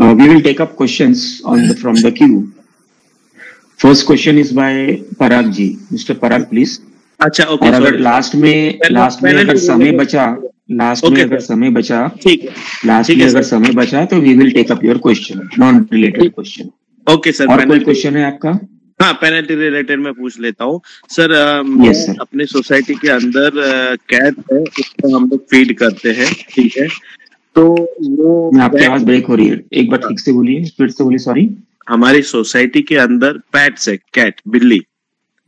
We will take up questions from the queue. First question is by Parag ji. Mr. Parag, please. अच्छा, okay. और अगर last में अगर समय बचा तो we will take up your question, non related question. Okay sir. और कोई क्वेश्चन है आपका? हाँ, पेनल्टी रिलेटेड मैं पूछ लेता हूँ सर. Yes sir. अपने सोसाइटी के अंदर कैट है, उसको हम लोग फीड करते हैं, ठीक है. तो वो आपकी आवाज ब्रेक हो रही है, एक बार ठीक से बोलिए, फिर से बोलिए. सॉरी. हमारी सोसाइटी के अंदर पेट्स है, कैट, बिल्ली.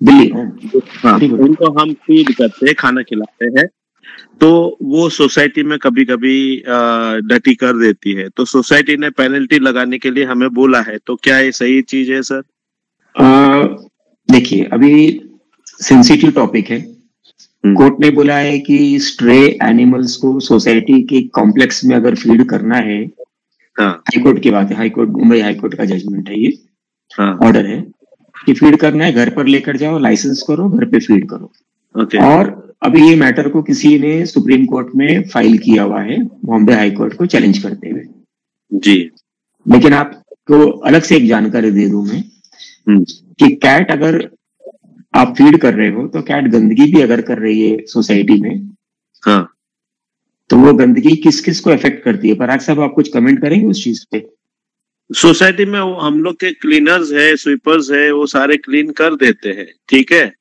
हाँ, उनको हम फीड करते हैं, खाना खिलाते हैं. तो वो सोसाइटी में कभी कभी डटी कर देती है, तो सोसाइटी ने पेनल्टी लगाने के लिए हमें बोला है. तो क्या ये सही चीज है सर? देखिए, अभी सेंसिटिव टॉपिक है. कोर्ट ने बोला है कि स्ट्रे एनिमल्स को सोसाइटी के कॉम्प्लेक्स में अगर फीड करना है, हाईकोर्ट की बात है, हाईकोर्ट, मुंबई हाईकोर्ट का जजमेंट है ये, ऑर्डर है कि फीड करना है, घर पर लेकर जाओ, लाइसेंस करो, घर पे फीड करो. और अभी ये मैटर को किसी ने सुप्रीम कोर्ट में फाइल किया हुआ है, बॉम्बे हाईकोर्ट को चैलेंज करते हुए जी. लेकिन आपको अलग से एक जानकारी दे दूं मैं कि कैट अगर आप फीड कर रहे हो तो कैट गंदगी भी अगर कर रही है सोसाइटी में, तो वो गंदगी किस किस को इफेक्ट करती है? पराग साहब, आप कुछ कमेंट करेंगे उस चीज पे? सोसाइटी में हम लोग के क्लीनर्स है, स्वीपर्स है, वो सारे क्लीन कर देते हैं, ठीक है.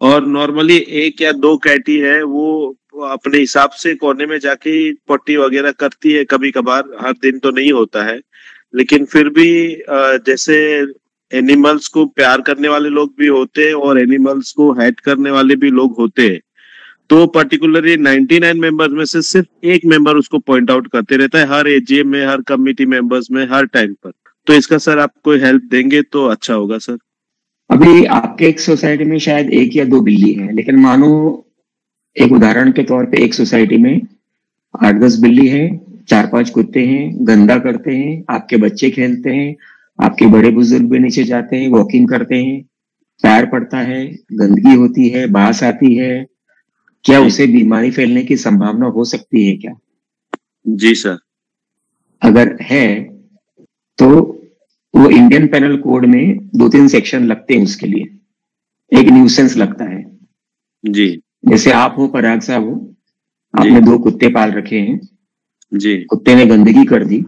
और नॉर्मली 1 या 2 कैटी है, वो अपने हिसाब से कोने में जाके पट्टी वगैरह करती है कभी कभार, हर दिन तो नहीं होता है. लेकिन फिर भी जैसे एनिमल्स को प्यार करने वाले लोग भी होते हैं और एनिमल्स को हेट करने वाले भी लोग होते हैं. तो पर्टिकुलरली 99 मेंबर्स में से सिर्फ एक मेंबर उसको पॉइंट आउट करते रहता है, हर एजीएम में, हर कमिटी मेंबर्स में, हर टाइम पर. तो इसका सर आप कोई हेल्प देंगे तो अच्छा होगा सर. अभी आपके एक सोसाइटी में शायद 1 या 2 बिल्ली है, लेकिन मानो एक उदाहरण के तौर पे एक सोसाइटी में 8-10 बिल्ली है, 4-5 कुत्ते हैं, गंदा करते हैं, आपके बच्चे खेलते हैं, आपके बड़े बुजुर्ग भी नीचे जाते हैं, वॉकिंग करते हैं, पैर पड़ता है, गंदगी होती है, बास आती है, क्या उसे बीमारी फैलने की संभावना हो सकती है क्या? जी सर. अगर है तो वो इंडियन पेनल कोड में 2-3 सेक्शन लगते हैं उसके लिए. एक न्यूसेंस लगता है जी. जैसे आप हो, पराग साहब हो, आपने 2 कुत्ते पाल रखे हैं जी. कुत्ते ने गंदगी कर दी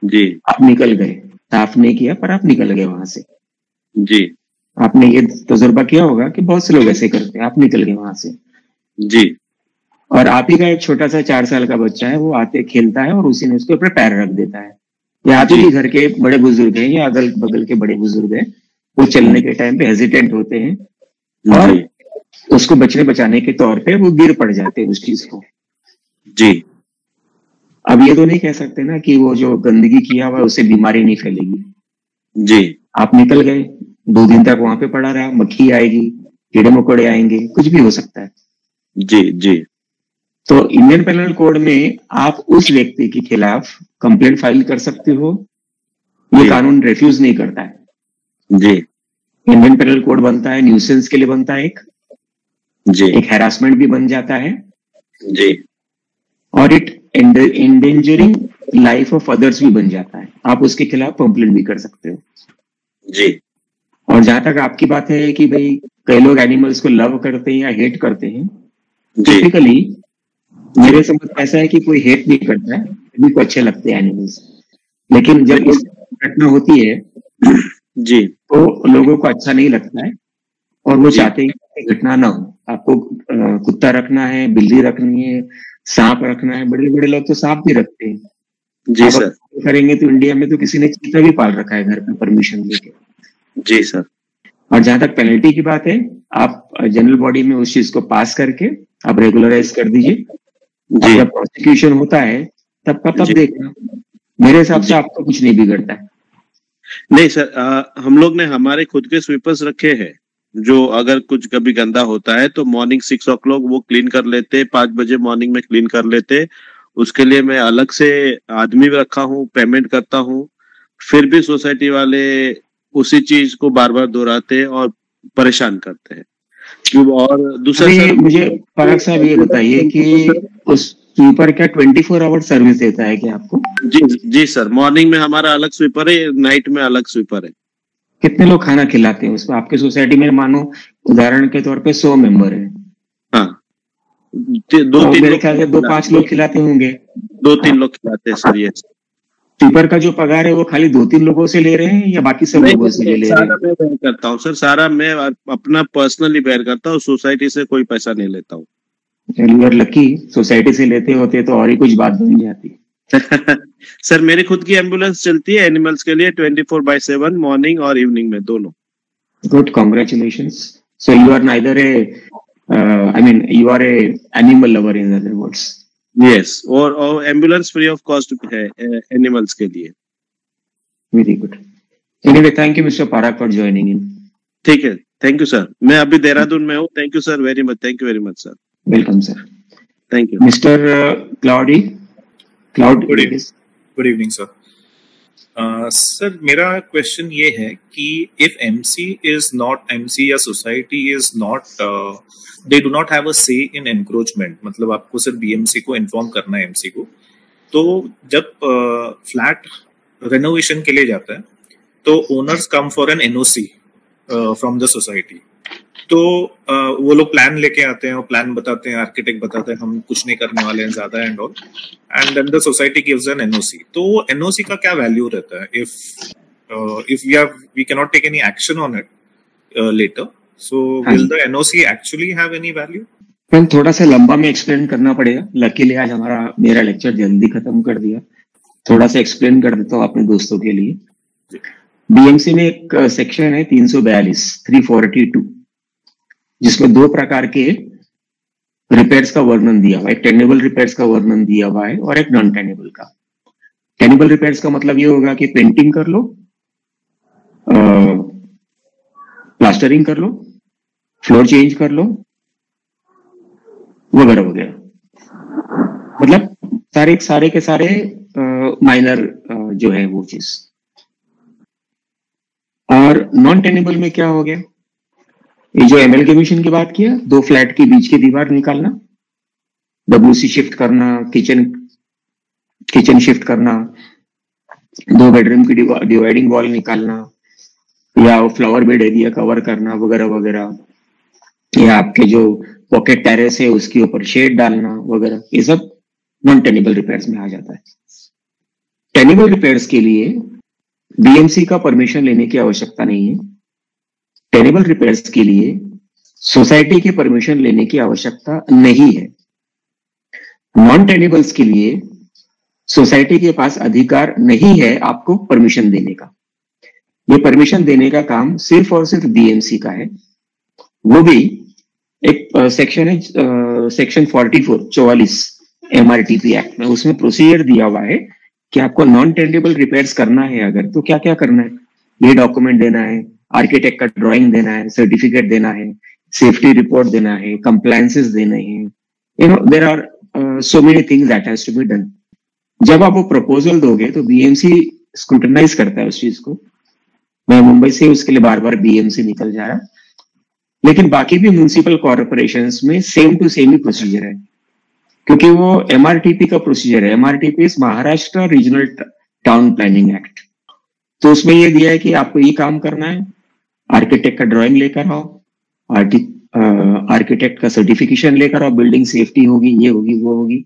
जी. आप निकल गए, साफ नहीं किया पर आप निकल गए वहां से जी. आपने ये तजुर्बा किया होगा कि बहुत से लोग ऐसे करते हैं, आप निकल गए वहां से जी. और आप ही का एक छोटा सा 4 साल का बच्चा है, वो आते खेलता है और उसी ने उसके ऊपर पैर रख देता है. या आप ही घर के बड़े बुजुर्ग हैं या अगल बगल के बड़े बुजुर्ग हैं, वो चलने के टाइम पे हेजिटेंट होते हैं और उसको बचाने के तौर पे वो गिर पड़ जाते हैं उस चीज को. जी. अब ये तो नहीं कह सकते ना कि वो जो गंदगी किया हुआ है उससे बीमारी नहीं फैलेगी. जी. आप निकल गए, 2 दिन तक वहां पे पड़ा रहा, मक्खी आएगी, कीड़े मकोड़े आएंगे, कुछ भी हो सकता है. जी. जी. तो इंडियन पेनल कोड में आप उस व्यक्ति के खिलाफ कंप्लेंट फाइल कर सकते हो, ये कानून रिफ्यूज नहीं करता है. जी. इंडियन पेनल कोड बनता है, न्यूसेंस के लिए बनता है, एक हैरासमेंट भी बन जाता है जी. और it endangering life of others भी बन जाता है. आप उसके खिलाफ कंप्लेंट भी कर सकते हो जी. और जहां तक आपकी बात है कि भाई कई लोग एनिमल्स को लव करते हैं या हेट करते हैं, टिपिकली मेरे समझ ऐसा है कि कोई हेट नहीं करता है, सभी को अच्छे लगते हैं एनिमल्स. लेकिन जब इस घटना होती है जी, तो लोगों को अच्छा नहीं लगता है और वो चाहते हैं कि घटना ना हो. आपको कुत्ता रखना है, बिल्ली रखनी है, सांप रखना है, बड़े बड़े लोग तो सांप भी रखते हैं. जी सर. करेंगे तो इंडिया में तो किसी ने चीता भी पाल रखा है घर पे परमिशन लेके. जी सर. और जहां तक पेनल्टी की बात है, आप जनरल बॉडी में उस चीज को पास करके आप रेगुलराइज कर दीजिए. जब प्रोसिक्यूशन होता है तब का तब देखना. मेरे हिसाब से आपको कुछ नहीं बिगड़ता है. नहीं सर, हम लोग ने हमारे खुद के स्वीपर्स रखे हैं, जो अगर कुछ कभी गंदा होता है तो मॉर्निंग 6 o'clock वो क्लीन कर लेते, 5 बजे मॉर्निंग में क्लीन कर लेते. उसके लिए मैं अलग से आदमी भी रखा हूँ, पेमेंट करता हूँ. फिर भी सोसाइटी वाले उसी चीज को बार बार दोहराते और परेशान करते हैं. और दूसरा सर, मुझे पराग साहब ये बताइए कि स्वीपर क्या 24 आवर सर्विस देता है क्या आपको? जी सर, मॉर्निंग में हमारा अलग स्वीपर है, नाइट में अलग स्वीपर है। कितने लोग खाना खिलाते हैं उसमें आपके सोसाइटी में? मानो उदाहरण के तौर पे 100 मेंबर है। हाँ, तो मेरे ख्याल से 2-5 लोग खिलाते होंगे। 2-3 लोग खिलाते हैं सर। ये स्वीपर का जो पगार है वो खाली 2-3 लोगों से ले रहे हैं या बाकी सब लोगों से ले रहे हैं? सारा मैं बेयर करता हूँ सर, सारा मैं अपना पर्सनली बेयर करता हूँ, सोसाइटी से कोई पैसा नहीं लेता हूँ। यू आर लकी, सोसाइटी से लेते होते तो और ही कुछ बात बन जाती। सर मेरी खुद की एम्बुलेंस चलती है एनिमल्स के लिए 24/7, मॉर्निंग और इवनिंग में दोनों। Good, congratulations. So you are neither a I mean you are a animal lover in other words. Yes, और एम्बुलेंस फ्री ऑफ कॉस्ट है एनिमल्स के लिए। Very good. Anyway, thank you mister Parak for joining in. ठीक है, thank you sir. मैं अभी देहरादून में हूँ। Thank you sir very much. Thank you very much sir. Welcome sir. Thank you mister Claudy. Claude, good evening sir. Sir मेरा question ये है कि if MC is not, MC या society is not, they do not have a say in encroachment, मतलब आपको सिर्फ BMC को inform करना है एमसी को, तो जब फ्लैट रेनोवेशन के लिए जाता है तो owners come for an NOC from the society, तो वो लोग प्लान लेके आते हैं और प्लान बताते हैं, आर्किटेक्ट बताते हैं हम कुछ नहीं करने वाले हैं ज्यादा and all, and then the society gives an NOC. तो एनओसी का क्या वैल्यू रहता है if we can not take any action on it later, so will the NOC actually have any value? Ma'am थोड़ा सा लंबा में एक्सप्लेन करना पड़ेगा। लकीली आज मेरा लेक्चर जल्दी खत्म कर दिया। थोड़ा सा एक्सप्लेन कर देता हूँ अपने दोस्तों के लिए। बीएमसी में एक सेक्शन है 342 जिसमें 2 प्रकार के रिपेयर्स का वर्णन दिया हुआ है। एक टेनेबल रिपेयर्स का वर्णन दिया हुआ है और एक नॉन टेनेबल का। टेनेबल रिपेयर्स का मतलब ये होगा कि पेंटिंग कर लो, प्लास्टरिंग कर लो, फ्लोर चेंज कर लो, वगैरह वगैरह, मतलब सारे के सारे माइनर जो है वो चीज। और नॉन टेनेबल में क्या हो गया, ये जो एमएलगेमेशन की बात किया, 2 फ्लैट के बीच की दीवार निकालना, डब्ल्यूसी शिफ्ट करना, किचन शिफ्ट करना, 2 बेडरूम की डिवाइडिंग वॉल निकालना, या फ्लावर बेड एरिया कवर करना, वगैरह वगैरह, या आपके जो पॉकेट टेरेस है उसके ऊपर शेड डालना वगैरह, ये सब नॉन टेनेबल रिपेयर्स में आ जाता है। टेनेबल रिपेयर्स के लिए बीएमसी का परमिशन लेने की आवश्यकता नहीं है। टेनेबल रिपेयर्स के लिए सोसाइटी की परमिशन लेने की आवश्यकता नहीं है। नॉन टेनेबल्स के लिए सोसाइटी के पास अधिकार नहीं है आपको परमिशन देने का। ये परमिशन देने का काम सिर्फ और सिर्फ बीएमसी का है। वो भी एक सेक्शन है, सेक्शन 44 एमआरटीपी एक्ट में, उसमें प्रोसीजर दिया हुआ है कि आपको नॉन टेनेबल रिपेयर्स करना है अगर, तो क्या क्या करना है। ये डॉक्यूमेंट देना है, आर्किटेक्ट का ड्राइंग देना है, सर्टिफिकेट देना है, सेफ्टी रिपोर्ट देना है, कंप्लायंसेस देने हैं, there are so many things that has to be done. जब आप वो प्रपोजल दोगे तो बीएमसी स्क्रूटनाइज करता है उस चीज को। मैं मुंबई से उसके लिए बार बार बीएमसी निकल जा रहा, लेकिन बाकी भी म्युनिसिपल कॉर्पोरेशंस में सेम टू सेम ही प्रोसीजर है, क्योंकि वो एमआरटीपी का प्रोसीजर है। MRTP is Maharashtra regional town planning act. तो उसमें ये दिया है कि आपको ये काम करना है, आर्किटेक्ट का ड्राइंग लेकर आओ, आर्किटेक्ट का सर्टिफिकेशन लेकर आओ, बिल्डिंग सेफ्टी होगी, ये होगी, वो होगी,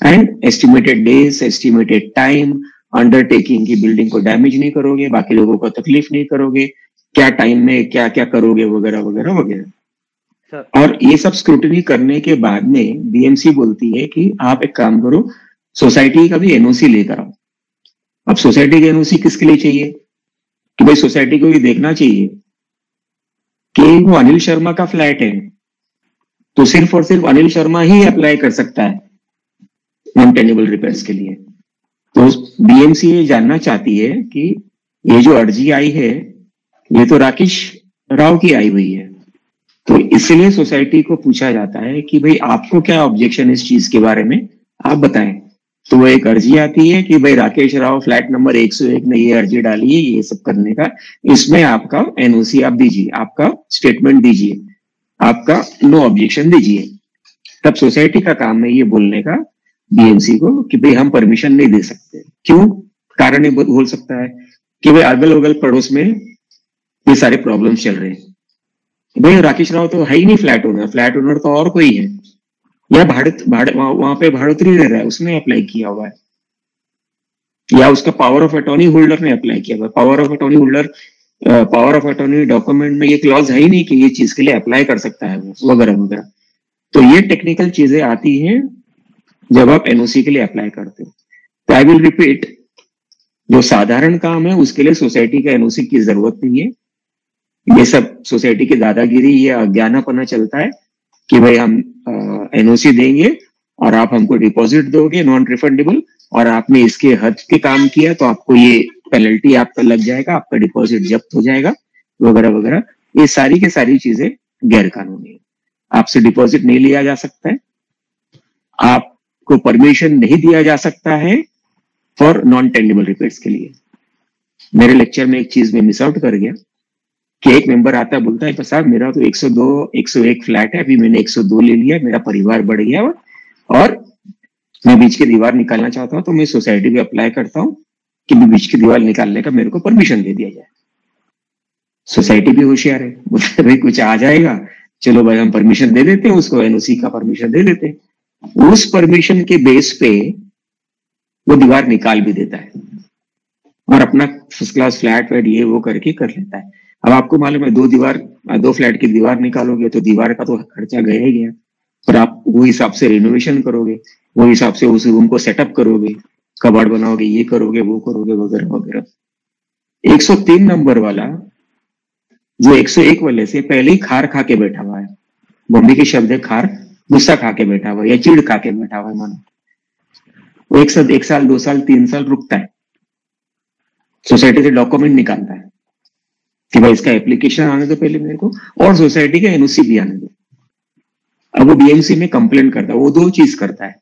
and estimated days, estimated time, undertaking की बिल्डिंग को डैमेज नहीं करोगे, बाकी लोगों को तकलीफ नहीं करोगे, क्या टाइम में क्या क्या करोगे, वगैरह वगैरह वगैरह। और ये सब स्क्रूटनी करने के बाद में बीएमसी बोलती है कि आप एक काम करो, सोसाइटी का भी एनओसी लेकर आओ। अब सोसाइटी की एनओसी किसके लिए चाहिए कि भाई सोसाइटी को ये देखना चाहिए कि वो अनिल शर्मा का फ्लैट है, तो सिर्फ और सिर्फ अनिल शर्मा ही अप्लाई कर सकता है नॉन टेनेबल रिपेयर्स के लिए। तो बीएमसी ये जानना चाहती है कि ये जो अर्जी आई है ये तो राकेश राव की आई हुई है, तो इसलिए सोसाइटी को पूछा जाता है कि भाई आपको क्या ऑब्जेक्शन इस चीज के बारे में, आप बताएं। तो वो एक अर्जी आती है कि भाई राकेश राव फ्लैट नंबर 101 ने ये अर्जी डाली है ये सब करने का, इसमें आपका एनओसी आप दीजिए, आपका स्टेटमेंट दीजिए, आपका नो ऑब्जेक्शन दीजिए। तब सोसाइटी का काम है ये बोलने का बीएमसी को कि भाई हम परमिशन नहीं दे सकते। क्यों? कारण ये बोल सकता है कि भाई अगल बगल पड़ोस में ये सारे प्रॉब्लम्स चल रहे हैं। भाई राकेश राव तो है ही नहीं फ्लैट ओनर तो और कोई है, या वहां पे भाड़ोतरी रह रहा है, उसने अप्लाई किया हुआ है, या उसका पावर ऑफ अटॉर्नी होल्डर ने अप्लाई किया हुआ है। पावर ऑफ अटॉर्नी डॉक्यूमेंट में ये क्लॉज है ही नहीं कि ये चीज के लिए अप्लाई कर सकता है वो, वगैरह वगैरह। तो ये टेक्निकल चीजें आती हैं जब आप एनओसी के लिए अप्लाई करते हो। तो आई विल रिपीट, जो साधारण काम है उसके लिए सोसाइटी का एनओसी की जरूरत नहीं है। ये सब सोसाइटी की दादागिरी, ये अज्ञानापना चलता है कि भाई हम एनओसी देंगे और आप हमको डिपॉजिट दोगे नॉन रिफंडेबल, और आपने इसके हद के काम किया तो आपको ये पेनल्टी आपका लग जाएगा, आपका डिपॉजिट जब्त हो जाएगा, वगैरह वगैरह। ये सारी की सारी चीजें गैर कानूनी है। आपसे डिपॉजिट नहीं लिया जा सकता है, आपको परमिशन नहीं दिया जा सकता है फॉर नॉन टेंडेबल रिपेयर्स के लिए। मेरे लेक्चर में एक चीज में मिस आउट कर गया कि एक मेंबर आता है, बोलता है साहब मेरा तो 101 फ्लैट है, अभी मैंने 102 ले लिया, मेरा परिवार बढ़ गया और मैं बीच की दीवार निकालना चाहता हूं, तो मैं सोसाइटी में अप्लाई करता हूं कि बीच की दीवार निकालने का मेरे को परमिशन दे दिया जाए। सोसाइटी भी होशियार है, बोलते भाई कुछ आ जाएगा, चलो भाई हम परमिशन दे देते हैं उसको, एनओसी का परमिशन दे देते हैं। उस परमिशन के बेस पे वो दीवार निकाल भी देता है और अपना फर्स्ट क्लास फ्लैट वेट ये वो करके कर लेता है। अब आपको मालूम है 2 फ्लैट की दीवार निकालोगे तो दीवार का तो खर्चा गया ही गया, पर आप वो हिसाब से रिनोवेशन करोगे, वो हिसाब से उस रूम को सेटअप करोगे, कबाड़ बनाओगे, ये करोगे वो करोगे, वगैरह वगैरह। 103 नंबर वाला जो 101 वाले से पहले ही खार खा के बैठा हुआ है, बॉम्बे के शब्द है खार, गुस्सा खा के बैठा हुआ है या चिड़ खा के बैठा हुआ है मानो। वो 1 साल 2 साल 3 साल रुकता है, सोसाइटी से डॉक्यूमेंट निकालता है कि भाई इसका एप्लीकेशन आने दो पहले मेरे को, और सोसाइटी का एनओसी भी आने दो। अब वो बीएमसी में कंप्लेंट करता है, वो 2 चीज करता है।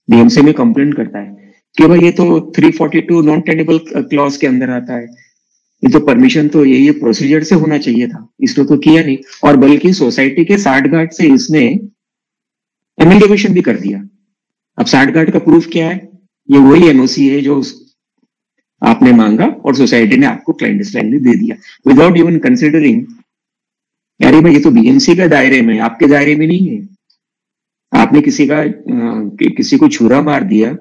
बीएमसी में कंप्लेंट करता है कि भाई ये तो 342 नॉन टेंडेबल क्लॉज के अंदर आता है, ये तो परमिशन तो ये प्रोसीजर से होना चाहिए था, इसने तो किया नहीं, और बल्कि सोसाइटी के 60 गार्ड से इसने एमेंडेशन भी कर दिया। अब 60 गार्ड का प्रूफ क्या है? ये वही एनओसी है जो आपने मांगा और सोसाइटी ने आपको क्लैंडस्टाइनली दे दिया विदाउट इवन कंसिडरिंग यार भाई ये तो बीएमसी का दायरे में, आपके दायरे में नहीं है। आपने किसी को छुरा मार दिया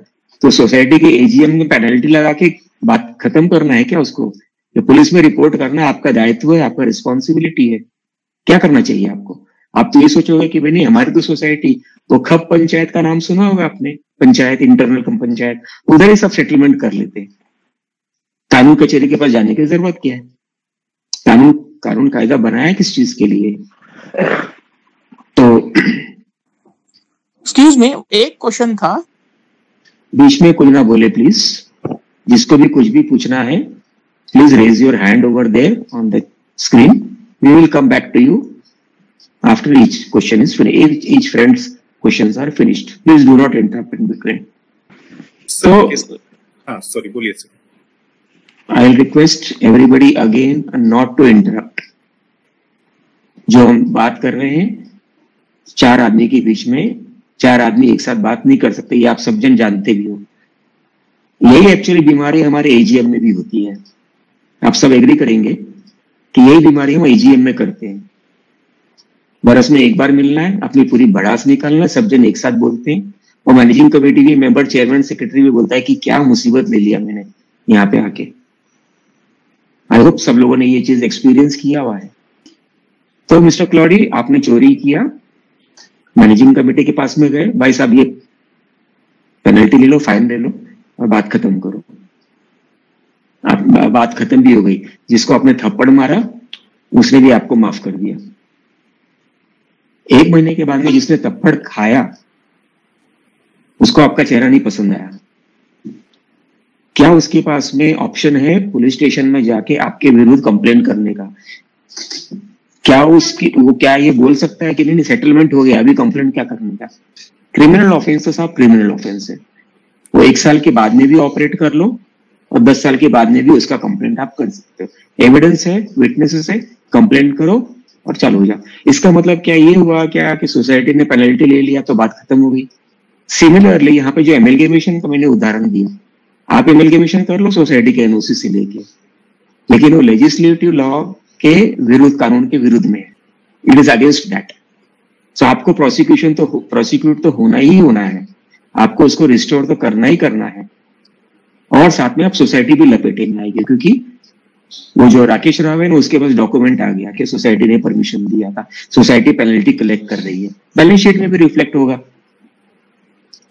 तो सोसाइटी के एजीएम में पेनल्टी लगा के बात खत्म करना है क्या उसको? या पुलिस में रिपोर्ट करना आपका दायित्व है, आपका रिस्पॉन्सिबिलिटी है। क्या करना चाहिए आपको? आप तो ये सोचोगे कि भाई नहीं हमारी तो सोसाइटी, तो खप पंचायत का नाम सुना होगा आपने, पंचायत इंटरनल पंचायत, उधर ही सब सेटलमेंट कर लेते हैं। कानून कचहरी के पास जाने की जरूरत क्या है? कानून कायदा बनाया किस चीज के लिए? तो एक्सक्यूज मी, एक क्वेश्चन था, बीच में कोई ना बोले प्लीज। जिसको भी कुछ भी पूछना है please raise your hand over there on the screen, we will come back to you after each question is finished, each friends questions are finished. Please do not interrupt in between. Sorry बोलिए sir. I'll request everybody again not to interrupt. जो हम बात कर रहे हैं 4 आदमी के बीच में, 4 आदमी एक साथ बात नहीं कर सकते, ये आप सब जन जानते भी हो। यही एक्चुअली बीमारी हमारे एजीएम में भी होती है। आप सब एग्री करेंगे कि यही बीमारी हम एजीएम में करते हैं। बरस में एक बार मिलना है, अपनी पूरी भड़ास निकालना है, सब जन एक साथ बोलते हैं, और मैनेजिंग कमेटी के मेंबर, चेयरमैन, सेक्रेटरी भी बोलता है कि क्या मुसीबत ले लिया मैंने यहाँ पे आके। आई होप सब लोगों ने ये चीज एक्सपीरियंस किया हुआ है। तो मिस्टर क्लॉडी, आपने चोरी किया, मैनेजिंग कमेटी के पास में गए, भाई साहब ये पेनल्टी ले लो, फाइन ले लो और बात खत्म करो। आप बात खत्म भी हो गई। जिसको आपने थप्पड़ मारा उसने भी आपको माफ कर दिया। 1 महीने के बाद में जिसने थप्पड़ खाया उसको आपका चेहरा नहीं पसंद आया, क्या उसके पास में ऑप्शन है पुलिस स्टेशन में जाके आपके विरुद्ध कंप्लेंट करने का? क्या वो क्या ये बोल सकता है कि नहीं सेटलमेंट हो गया, अभी कंप्लेंट क्या करने का? क्रिमिनल ऑफेंस तो साहब क्रिमिनल ऑफेंस है। वो 1 साल के बाद में भी ऑपरेट कर लो और 10 साल के बाद में भी उसका कंप्लेंट आप कर सकते हो। एविडेंस है, विटनेसेस है, कंप्लेंट करो और चालू हो जाओ। इसका मतलब क्या ये हुआ क्या कि सोसाइटी ने पेनल्टी ले लिया तो बात खत्म हो गई? सिमिलरली यहाँ पे जो एमएलगेमेशन का मैंने उदाहरण दिया, आप एमएलगेमेशन कर लो सोसाइटी के एनओसी से लेके, लेकिन वो लेजिस्लेटिव लॉ के विरुद्ध, कानून के विरुद्ध में है, इट इज अगेंस्ट दैट। सो आपको प्रोसिक्यूट तो होना ही होना है, आपको उसको रिस्टोर तो करना ही करना है, और साथ में आप सोसाइटी भी लपेटे में आएगी, क्योंकि वो जो राकेश राव है ना, उसके पास डॉक्यूमेंट आ गया कि सोसाइटी ने परमिशन दिया था, सोसाइटी पेनल्टी कलेक्ट कर रही है, बैलेंस शीट में भी रिफ्लेक्ट होगा,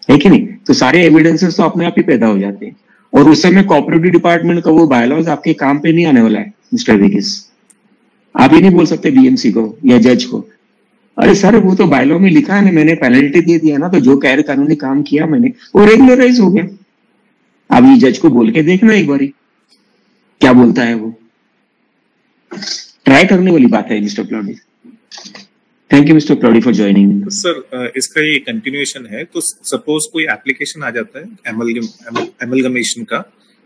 है कि नहीं? तो सारे एविडेंसेस तो अपने आप ही पैदा हो जाते हैं, और उस समय कोऑपरेटिव डिपार्टमेंट का वो बायलॉज आपके काम पे नहीं आने वाला है मिस्टर विकिस। आप ही नहीं बोल सकते बीएमसी को या जज को, अरे सर वो तो बायलॉ में लिखा है ना, मैंने पेनल्टी दे दिया ना, तो जो गैर कानूनी काम किया मैंने वो रेगुलराइज हो गया। अब ये जज को बोल के देखना एक बारी क्या बोलता है, वो ट्राई करने वाली बात है mister Plody. Thank you mister Plody for joining. Sir इसका ये कंटिन्यूएशन है, तो सपोज कोई एप्लीकेशन आ जाता है एमलगमेशन का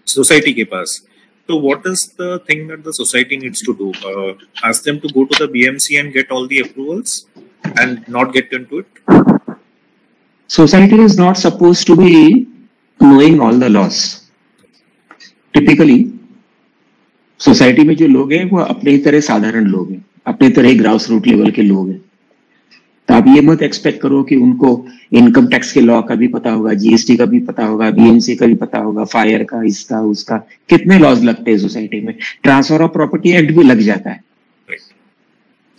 सोसाइटी के पास, so what is the thing that the society needs to do? Ask them to go to the BMC and get all the approvals and not get into it? Society is not supposed to be knowing all the laws. Typically, society में जो लोग हैं वो अपने तरह साधारण लोग हैं, अपने तरह ग्रास रूट लेवल के लोग हैं। तो आप ये मत एक्सपेक्ट करो कि उनको इनकम टैक्स के लॉ का भी पता होगा, जीएसटी का भी पता होगा, बीएमसी का भी पता होगा, फायर का, इसका उसका, कितने लॉज लगते हैं सोसाइटी में, ट्रांसफर ऑफ प्रॉपर्टी एक्ट भी लग जाता है।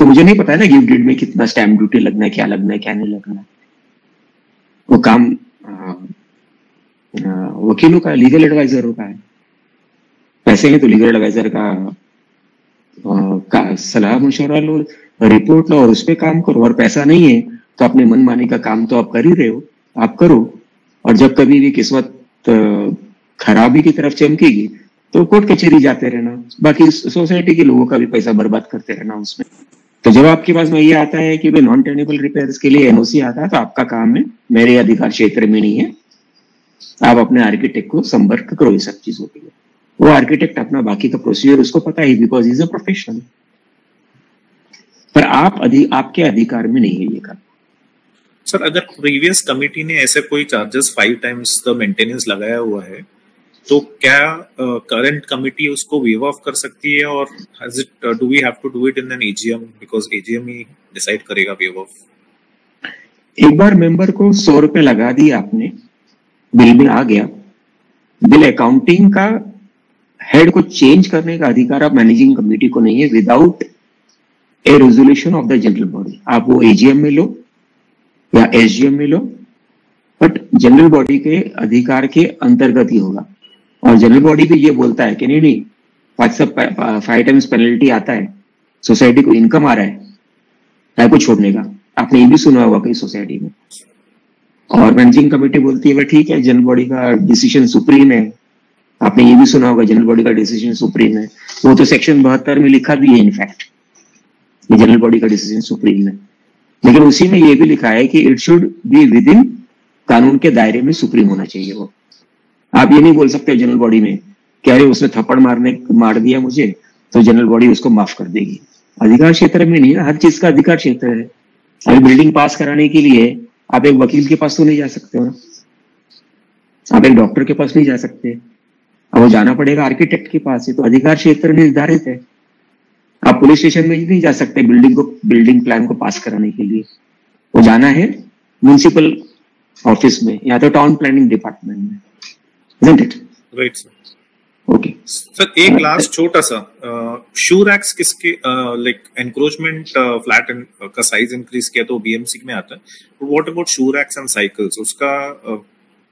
तो मुझे नहीं पता है ना गिफ्ट डीड में कितना स्टैम्प ड्यूटी लगना है, क्या लगना है, क्या नहीं लगना है। वो काम वकीलों का, लीगल एडवाइजरों का है। पैसे हैं तो लीगल एडवाइजर का सलाह मशवरा लो, रिपोर्ट लो और उस पर काम करो, और पैसा नहीं है तो अपने मन माने का काम तो आप कर ही रहे हो, आप करो। और जब कभी भी किस्मत खराबी की तरफ चमकेगी तो कोर्ट कचहरी जाते रहना, बाकी सोसाइटी के लोगों का भी पैसा बर्बाद करते रहना उसमें। तो जब आपके पास में ये आता है कि नॉन टेनेबल रिपेयर्स के लिए एनओसी आता है, तो आपका काम है, मेरे अधिकार क्षेत्र में नहीं है, आप अपने आर्किटेक्ट को संपर्क करो ये सब चीजों के लिए। वो आर्किटेक्ट अपना बाकी का प्रोसीजर उसको पता है, बिकॉज इज अ प्रोफेशनल। पर आपके अधिकार में नहीं है ये काम। सर अगर प्रीवियस कमिटी ने ऐसे कोई चार्जेस 5 टाइम्स द मेंटेनेंस लगाया हुआ है, तो क्या करंट कमिटी उसको वेव ऑफ कर सकती है, और do we have to do it in an AGM, because AGM ही डिसाइड करेगा वेव ऑफ? एक बार मेंबर को 100 रुपए लगा दिए आपने, बिल में आ गया, बिल अकाउंटिंग का हेड को चेंज करने का अधिकार आप मैनेजिंग कमेटी को नहीं है, without A resolution of the general body. आप वो एजीएम में लो या एसजीएम में लो, बट जनरल बॉडी के अधिकार के अंतर्गत ही होगा। और जनरल बॉडी भी ये बोलता है कि नहीं 5 टाइम्स पेनल्टी आता है, सोसाइटी को इनकम आ रहा है, क्या को छोड़ने का। आपने ये भी सुना होगा कई सोसाइटी में। और मैनेजिंग कमेटी बोलती है भाई ठीक है, जनरल बॉडी का डिसीजन सुप्रीम है। आपने ये भी सुना होगा जनरल बॉडी का डिसीजन सुप्रीम है, वो तो सेक्शन 72 में लिखा भी है इनफैक्ट, जनरल बॉडी का डिसीजन सुप्रीम है। लेकिन उसी में ये भी लिखा है कि it should be with in, कानून के दायरे में सुप्रीम होना चाहिए वो। आप ये नहीं बोल सकते जनरल बॉडी में कि अरे उसने थप्पड़ मार दिया मुझे तो जनरल बॉडी उसको माफ कर देगी। अधिकार क्षेत्र में नहीं है, हर चीज का अधिकार क्षेत्र है। अभी बिल्डिंग पास कराने के लिए आप एक वकील के पास तो नहीं जा सकते हो ना, आप एक डॉक्टर के पास नहीं जा सकते, अब वो जाना पड़ेगा आर्किटेक्ट के पास है। तो अधिकार क्षेत्र निर्धारित है। आप पुलिस स्टेशन में नहीं जा सकते बिल्डिंग प्लान को पास कराने के लिए, वो जाना है म्युनिसिपल ऑफिस में या तो टाउन प्लानिंग डिपार्टमेंट में, isn't it? Right sir. Okay sir एक लास्ट छोटा सा, शूर एक्ट्स किसके, लाइक एनक्रोचमेंट फ्लैट का साइज इंक्रीज किया तो बीएमसी में आता है, तो व्हाट अबाउट शूर एक्ट्स एंड साइकिल्स, उसका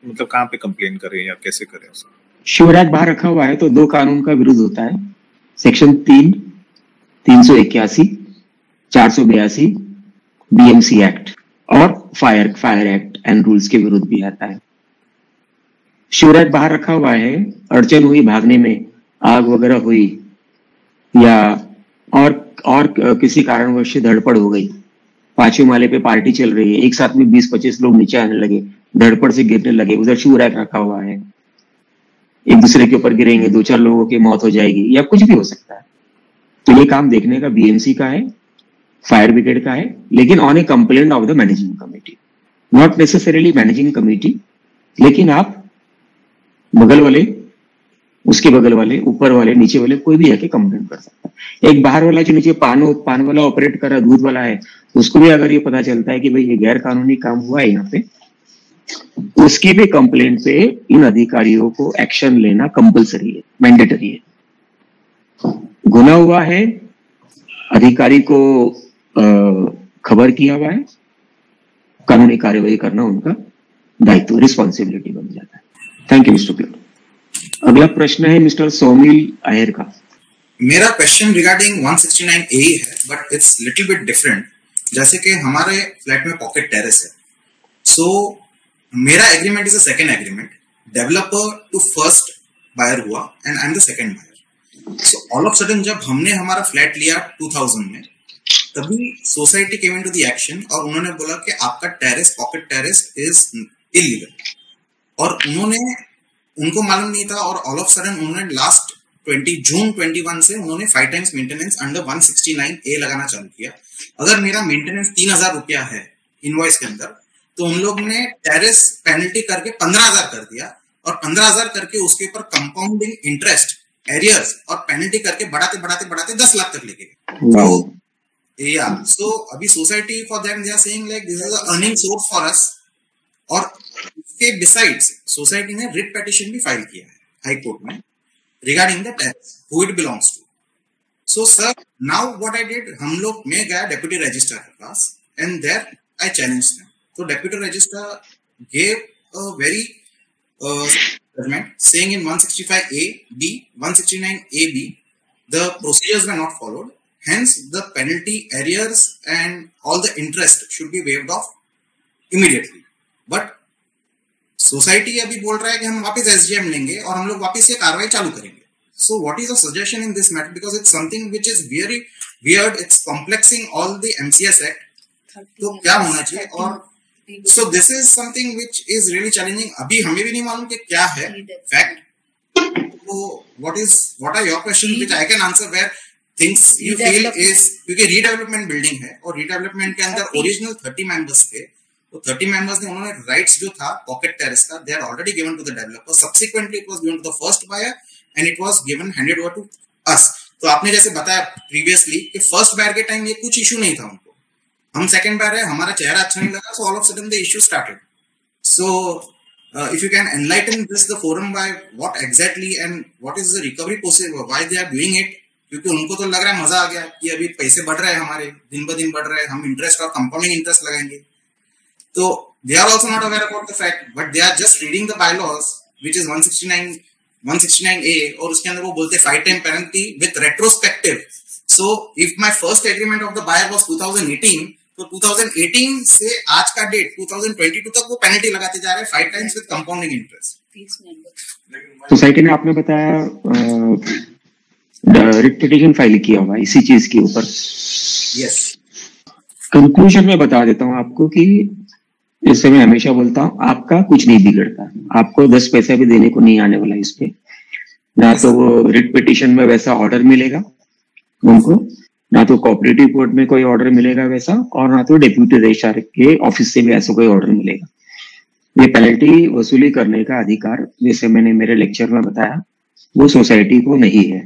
मतलब कहाँ पे कंप्लेन करें या कैसे करें उसका? शूर एक्ट बाहर रखा हुआ है तो 2 कानून का विरोध होता है, सेक्शन 381, 482 बीएमसी एक्ट और फायर एक्ट एंड रूल्स के विरुद्ध भी आता है। शूर एक्ट बाहर रखा हुआ है, अड़चन हुई भागने में, आग वगैरह हुई या और किसी कारणवश धड़पड़ हो गई, 5वें माले पे पार्टी चल रही है, एक साथ में 20-25 लोग नीचे आने लगे, धड़पड़ से गिरने लगे, उधर शूर एक्ट रखा हुआ है, एक दूसरे के ऊपर गिरेंगे, 2-4 लोगों की मौत हो जाएगी या कुछ भी हो सकता है। तो ये काम देखने का बीएमसी का है, फायर ब्रिगेड का है, लेकिन on A complaint of the managing committee. Not necessarily managing committee, लेकिन आप बगल वाले, उसके बगल वाले, ऊपर वाले, नीचे वाले, कोई भी आके कंप्लेंट कर सकता है। एक बाहर वाला जो नीचे पान वाला ऑपरेट कर रहा है, दूध वाला है, उसको भी अगर ये पता चलता है कि भाई ये गैर कानूनी काम हुआ है यहाँ पे, उसकी भी कंप्लेंट पे इन अधिकारियों को एक्शन लेना कंपलसरी है, मैंडेटरी है। गुना हुआ है, अधिकारी को खबर किया हुआ है, कानूनी कार्यवाही करना उनका दायित्व, रिस्पॉन्सिबिलिटी बन जाता है। Thank you mister clerk. अगला प्रश्न है मिस्टर सोमिल अयर का। मेरा क्वेश्चन रिगार्डिंग 169A है, but it's little bit different. जैसे कि हमारे फ्लैट में पॉकेट टेरेस है, सो मेरा agreement is a second agreement, developer to first buyer हुआ and I am the second buyer. So all of sudden जब हमने हमारा फ्लैट लिया 2000 में, तभी society came into the action और उन्होंने बोला कि आपका terrace, pocket terrace is illegal, और उनको मालूम नहीं था, और ऑल ऑफ सडन उन्होंने लास्ट जून 21 से उन्होंने 5 टाइम्स मेंटेनेंस अंडर 169A लगाना चालू किया। अगर मेरा मेंटेनेंस 3000 रुपया है इनवॉइस के अंदर, तो उन लोग ने टेरेस पेनल्टी करके 15000 कर दिया, और 15000 करके उसके ऊपर कंपाउंडिंग इंटरेस्ट, एरियर्स और पेनल्टी करके बढ़ाते बढ़ाते बढ़ाते 10 लाख तक लेके गए। या सो अभी society for them they are saying like this is a earning source for us, और इसके बिसाइड्स सोसाइटी ने रिट पिटीशन भी फाइल किया है हाई कोर्ट में regarding the terrace who it belongs to. So sir, now what I did, हम लोग मैं गया डेप्यूटी रजिस्ट्रार के पास and there I challenged them. So deputy registrar gave a very judgment saying in 165A-B, 169A-B, the procedures were not followed. Hence the penalty, arrears and all the interest should be waived off immediately. But society अभी बोल रहा है कि हम वापस SGM लेंगे और हम लोग वापस ये कार्रवाई चालू करेंगे। So what is the suggestion in this matter, because it's something which is very weird, it's complexing all the MCS act. तो क्या होना चाहिए, और so this is something which is really challenging. अभी हमें भी नहीं मालूम कि क्या है फैक्ट। तो what are your question which I can answer, where things you feel is, क्योंकि रीडेवलपमेंट बिल्डिंग है और रीडेवलपमेंट के अंदर ओरिजिनल 30 मेंबर्स थे, तो 30 मेंबर्स ने उन्होंने राइट्स जो था पॉकेट टेरेस का, they are already given to the developer, subsequently it was given to the first buyer and it was given handed over to us. तो आपने जैसे बताया प्रीवियसली कि फर्स्ट बायर के टाइम ये कुछ इशू नहीं था उनको, हम सेकंड बायर है, हमारा चेहरा अच्छा नहीं लगा, so all of sudden the issue started. So if you can enlighten this the forum by what exactly and what is the recovery possible, why they are doing it, क्योंकि उनको तो लग रहा है मजा आ गया कि अभी पैसे बढ़ रहे हैं हमारे, दिन ब दिन बढ़ रहे हैं, हम इंटरेस्ट और कंपाउंडिंग इंटरेस्ट लगाएंगे। तो they are also not aware about the fact, but they are just reading the bylaws, which is 169A, और उसके अंदर वो बोलते 5 time penalty with retrospective. So if my first agreement of the buyer was 2018, तो 2018 से आज का date 2022 तक वो पेनल्टी लगाते जा रहे हैं 5 times with compounding interest। Society ने आपने बताया रिट पिटीशन फाइल किया हुआ इसी चीज के ऊपर। यस, कंक्लूजन में बता देता हूँ आपको कि जैसे मैं हमेशा बोलता हूँ, आपका कुछ नहीं बिगड़ता, आपको 10 पैसा भी देने को नहीं आने वाला इस पे। ना तो वो रिट पिटीशन में वैसा ऑर्डर मिलेगा उनको, ना तो कोऑपरेटिव कोर्ट में कोई ऑर्डर मिलेगा वैसा, और ना तो डेप्यूटी रजिस्ट्रार के ऑफिस से भी ऐसा कोई ऑर्डर मिलेगा। ये पेनल्टी वसूली करने का अधिकार, जैसे मैंने मेरे लेक्चर में बताया, वो सोसाइटी को नहीं है।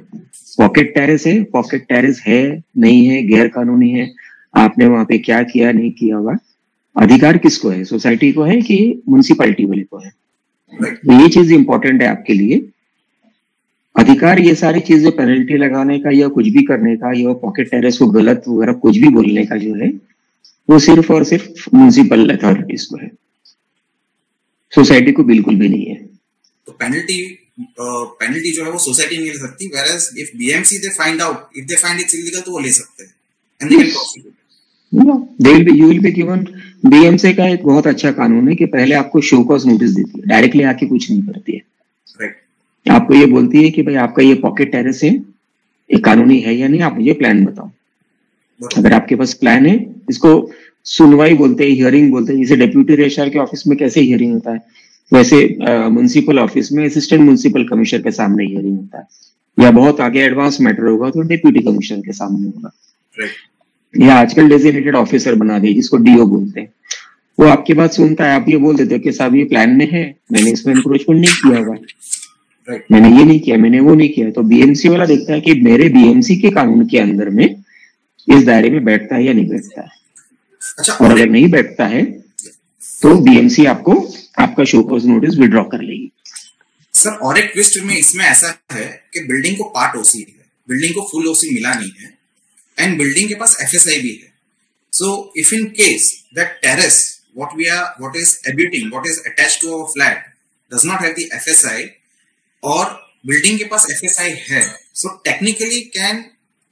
पॉकेट टेरेस है, पॉकेट टेरेस है नहीं है, गैर कानूनी है, आपने वहां पे क्या किया नहीं किया हुआ, अधिकार किसको है, सोसाइटी को है कि म्युनिसिपैलिटी वाले को है। ये चीज इंपॉर्टेंट है आपके लिए। अधिकार ये सारी चीजें पेनल्टी लगाने का या कुछ भी करने का या पॉकेट टेरेस को गलत वगैरह कुछ भी बोलने का जो है, वो सिर्फ और सिर्फ म्युनिसिपल अथॉरिटीज को है, सोसाइटी को बिल्कुल भी नहीं है। तो पेनल्टी जो है वो सोसाइटी नहीं ले सकती, whereas if BMC they find out, if they find it's illegal तो वो ले सकते हैं and they can prosecute। You will be given। BMC का एक बहुत अच्छा कानून है कि पहले आपको शो कॉज नोटिस देती है, डायरेक्टली आके कुछ नहीं करती है। राइट। आपको ये बोलती है कि भाई आपका ये पॉकेट टेरेस है, ये कानूनी है या नहीं, आप मुझे प्लान बताओ। अगर आपके पास प्लान है, इसको सुनवाई बोलते हैं, हियरिंग बोलते हैं। जैसे डेप्यूटी रजिस्ट्रार के ऑफिस में कैसे हियरिंग होता है, वैसे म्युनिसिपल ऑफिस में असिस्टेंट म्युनिसिपल कमिश्नर के सामने हियरिंग होता है, या बहुत आगे एडवांस मैटर होगा तो डेप्यूटी कमिश्नर के सामने होगा, या आजकल डेजिग्नेटेड ऑफिसर बना दिए जिसको डीओ बोलते हैं, वो आपकी बात सुनता है, आप ये बोल देते हो कि साहब ये प्लान में है, मैंने इसमें इंक्रोचमेंट नहीं किया हुआ, मैंने ये नहीं किया, मैंने वो नहीं किया। तो बीएमसी वाला देखता है कि मेरे बीएमसी के कानून के अंदर में इस दायरे में बैठता है या नहीं बैठता है। अच्छा, और अगर नहीं बैठता है तो बीएमसी आपको आपका शो कॉज नोटिस विड्रॉ कर लेगी। सर और एक ट्विस्ट में इसमें ऐसा है कि बिल्डिंग को पार्ट ओसी है, बिल्डिंग को फुल ओसी मिला नहीं है, एंड बिल्डिंग के पास एफएसआई भी है। So if in case that terrace what is abutting, what is attached to our flat does not have the FSI, और बिल्डिंग के पास FSI है, so technically can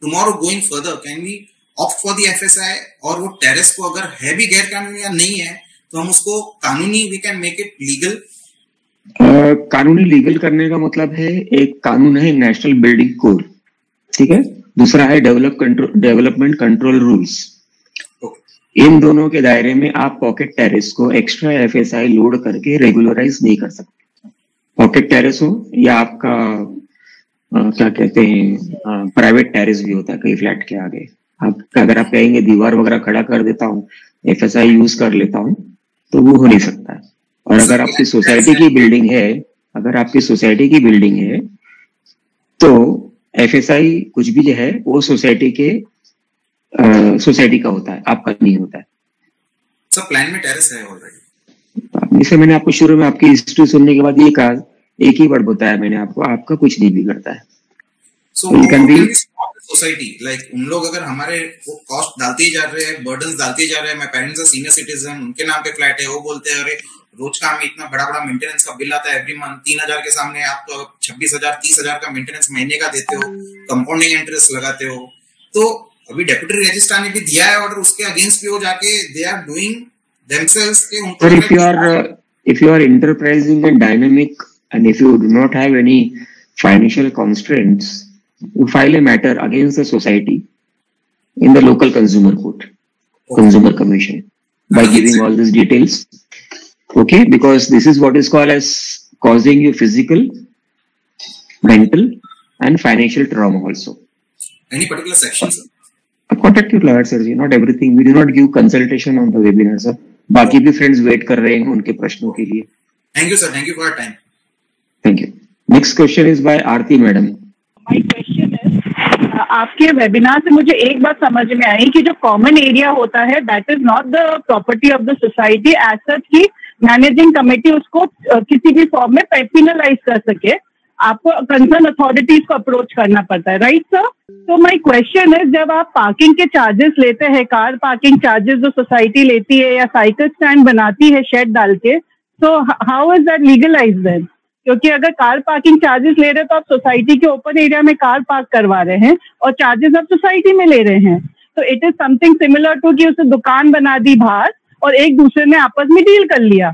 tomorrow going further can we opt for the FSI, और वो terrace को अगर है भी गैर कानूनी या नहीं है तो हम उसको कानूनी we can make it legal। कानूनी लीगल करने का मतलब है, एक कानून है नेशनल बिल्डिंग कोड, ठीक है, दूसरा है डेवलपमेंट कंट्रोल रूल्स। इन दोनों के दायरे में आप पॉकेट टेरेस को एक्स्ट्रा एफएसआई लोड करके रेगुलराइज नहीं कर सकते। पॉकेट टेरेस हो या आपका क्या कहते हैं प्राइवेट टेरेस भी होता है कई फ्लैट के आगे, आप अगर आप कहेंगे दीवार वगैरह खड़ा कर देता हूँ, एफएसआई यूज कर लेता हूँ, तो वो हो नहीं सकता है। और अगर आपकी सोसाइटी की बिल्डिंग है, अगर आपकी सोसाइटी की बिल्डिंग है तो एफएसआई कुछ भी जो है वो सोसाइटी के सोसाइटी का होता है, आपका नहीं होता है। सब प्लान में टेरेस है ऑलरेडी। जैसे मैंने आपको शुरू में आपकी हिस्ट्री सुनने के बाद ये कहा, एक ही वर्ड बताया मैंने आपको, आपका कुछ नहीं बिगड़ता है। सो सोसाइटी लाइक उन लोग अगर हमारे वो कॉस्ट डालते ही जा रहे हैं, बर्डन्स डालते ही जा रहे हैं, मैं पेरेंट्स सीनियर सिटीजन, उनके नाम पे फ्लैट है, वो बोलते हैं अरे रोज का हमें इतना बड़ा मेंटेनेंस का बिल आता है एवरी मंथ 3000 के सामने आप तो 26,000 30,000 का मेंटेनेंस महीने का देते हो, कंपाउंडिंग इंटरेस्ट लगाते हो। तो अभी डेप्यूटी रजिस्ट्रार ने भी दिया है ऑर्डर, उसके अगेंस्ट भी वो जाके दे आर डूइंग देमसेल्व्स के उनको। if you are enterprising and dynamic and if you do not have any financial constraints, you file a matter against the society in the local consumer court, consumer commission, by giving all these details, okay, because this is what is called as causing you physical, mental and financial trauma also. Any particular section, sir? Contact your lawyer, sir. Not everything. We do not give consultation on the webinar, sir. बाकी भी friends wait कर रहे हैं उनके प्रश्नों के लिए। Thank you sir, thank you for your time. Thank you. Next question is bye Aarti madam. My question is, आपके वेबिनार से मुझे एक बात समझ में आई कि जो कॉमन एरिया होता है that is not the property of the society as such की मैनेजिंग कमेटी उसको किसी भी फॉर्म में पेनलाइज कर सके, आपको कंसर्न अथॉरिटीज को अप्रोच करना पड़ता है, राइट सर? तो माय क्वेश्चन है, जब आप पार्किंग के चार्जेस लेते हैं, कार पार्किंग चार्जेस जो सोसाइटी लेती है या साइकिल स्टैंड बनाती है शेड डाल के, तो how is that legalize then? क्योंकि अगर कार पार्किंग चार्जेस ले रहे हैं तो आप सोसाइटी के ओपन एरिया में कार पार्क करवा रहे हैं और चार्जेस आप सोसाइटी में ले रहे हैं, तो it is something similar to कि उसे दुकान बना दी बाहर और एक दूसरे ने आपस में डील कर लिया,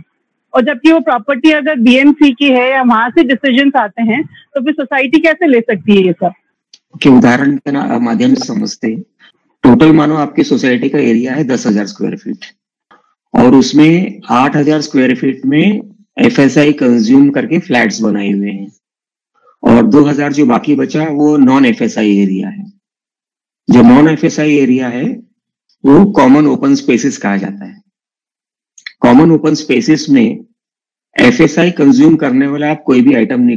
और जबकि वो प्रॉपर्टी अगर बीएमसी की है या वहां से डिसीजंस आते हैं तो फिर सोसाइटी कैसे ले सकती है ये सब? उदाहरण के माध्यम से समझते हैं। टोटल मानो आपकी सोसाइटी का एरिया है 10,000 स्क्वायर फीट और उसमें 8,000 स्क्वायर फीट में एफएसआई कंज्यूम करके फ्लैट्स बनाए हुए हैं और 2,000 जो बाकी बचा वो नॉन एफएसआई एरिया है। जो नॉन एफएसआई एरिया है वो कॉमन ओपन स्पेसेस कहा जाता है। कॉमन ओपन स्पेसेस में एफएसआई कंज्यूम करने वाला आप कोई भी आइटम नहीं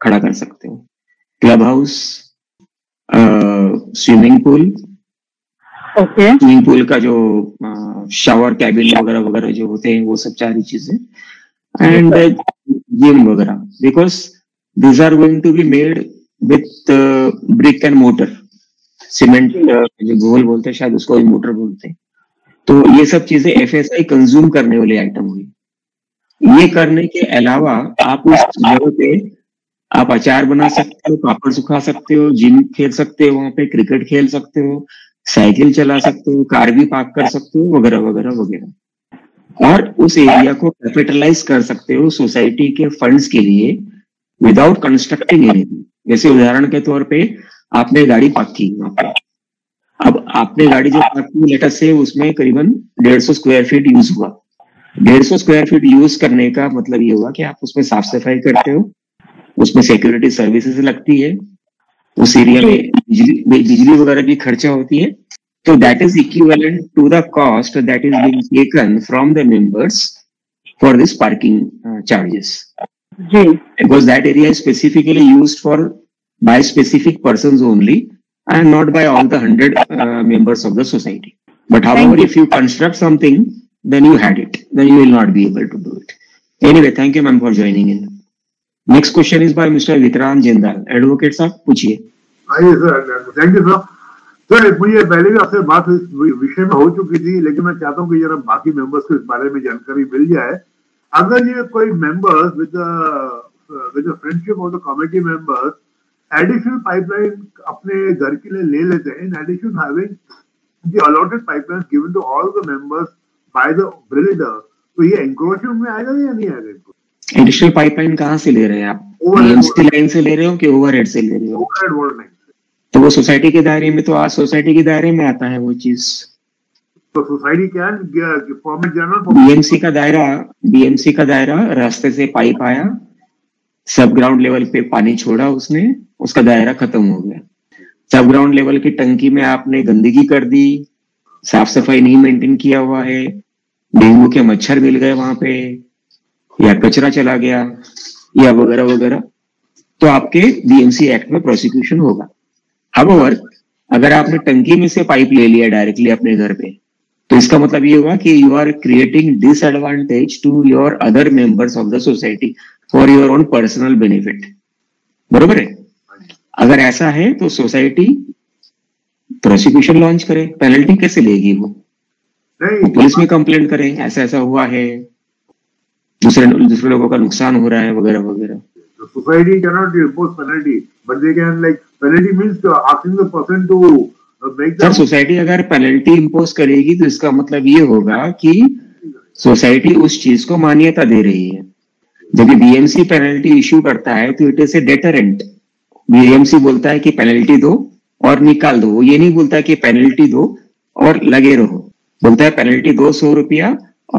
खड़ा कर सकते हो। Club house, swimming pool, swimming pool का जो शावर कैबिन वगैरह वगैरह जो होते हैं वो सब सारी चीजें, एंड जिम वगैरह, because this are going to be made with brick and mortar, cement जो गोल बोलते हैं शायद उसको मोटर बोलते हैं। तो ये सब चीजें एफएसआई कंज्यूम करने वाले आइटम हुई। ये करने के अलावा आप उस जगह पे आप अचार बना सकते हो, पापड़ सुखा सकते हो, जिम खेल सकते हो, वहां पे क्रिकेट खेल सकते हो, साइकिल चला सकते हो, कार भी पार्क कर सकते हो, वगैरह वगैरह वगैरह। और उस एरिया को कैपिटलाइज कर सकते हो सोसाइटी के फंड्स के लिए विदाउट कंस्ट्रक्टिंग एनीथिंग। जैसे उदाहरण के तौर पे आपने गाड़ी पार्क की वहां पे, अब आपने गाड़ी जो पार्क की लेटर से उसमें करीबन 150 स्क्वायर फीट यूज हुआ। 150 स्क्वायर फीट यूज करने का मतलब ये हुआ कि आप उसमें साफ सफाई करते हो, उसमें सिक्योरिटी सर्विसेज लगती है, उस एरिया में बिजली वगैरह की खर्चा होती है, So that is equivalent to the cost that is being taken from the members for this parking charges. Because that area is specifically used for by specific persons only and not by all the 100 members of the society. But however, if you construct something, then you had it. Then you will not be able to do it. Anyway, thank you, ma'am, for joining in. Next question is by Mr. Vikrant Jindal. Advocate साहब पूछिए. Thank you sir. Sir मुझे पहले भी आपसे बात इस विषय में हो चुकी थी, लेकिन मैं चाहता हूँ कि जरा बाकी मेंबर्स को इस बारे में जानकारी मिल जाए. अगर ये कोई members with friendship of the committee members additional pipeline अपने घर के लिए ले लेते हैं, in addition having the allotted pipeline given to all the members by the builder, तो ये एंक्रोचमेंट में आएगा या नहीं आएगा? एडिशनल पाइपलाइन कहाँ से ले रहे हैं आप? बीएमसी लाइन से ले रहे हो कि ओवरहेड से ले रहे हो? Overhead water line. तो वो सोसाइटी के दायरे में, तो आज सोसाइटी के दायरे में आता है वो चीज. तो सोसाइटी क्या फॉर्मेट जनरल बीएमसी का दायरा रास्ते से पाइप आया, सब ग्राउंड लेवल पे पानी छोड़ा उसने, उसका दायरा खत्म हो गया. सब ग्राउंड लेवल की टंकी में आपने गंदगी कर दी, साफ सफाई नहीं मेंटेन किया हुआ है, डेंगू के मच्छर मिल गए वहां पे, या कचरा चला गया, या वगैरह वगैरह, तो आपके बीएमसी एक्ट में प्रोसिक्यूशन होगा. However, अगर आपने टंकी में से पाइप ले लिया डायरेक्टली अपने घर पे, तो इसका मतलब ये हुआ कि you are creating disadvantage to your other members of the society for your own personal benefit. बरोबर है? अगर ऐसा है तो सोसाइटी प्रोसिक्यूशन लॉन्च करे. पेनल्टी कैसे लेगी वो? पुलिस में कंप्लेंट करें ऐसा ऐसा हुआ है, दूसरे लोगों का नुकसान हो रहा है, वगैरह वगैरह. Society cannot impose penalty, but they can, like, penalty means asking the person to make. Sir, society अगर पेनल्टी इंपोज करेगी तो इसका मतलब ये होगा कि सोसाइटी उस चीज को मान्यता दे रही है. जब बीएमसी पेनल्टी इश्यू करता है तो it is a deterrent. BMC बोलता है कि पेनल्टी दो और निकाल दो. वो ये नहीं बोलता कि पेनल्टी दो और लगे रहो. बोलता है पेनल्टी दो 100 रुपया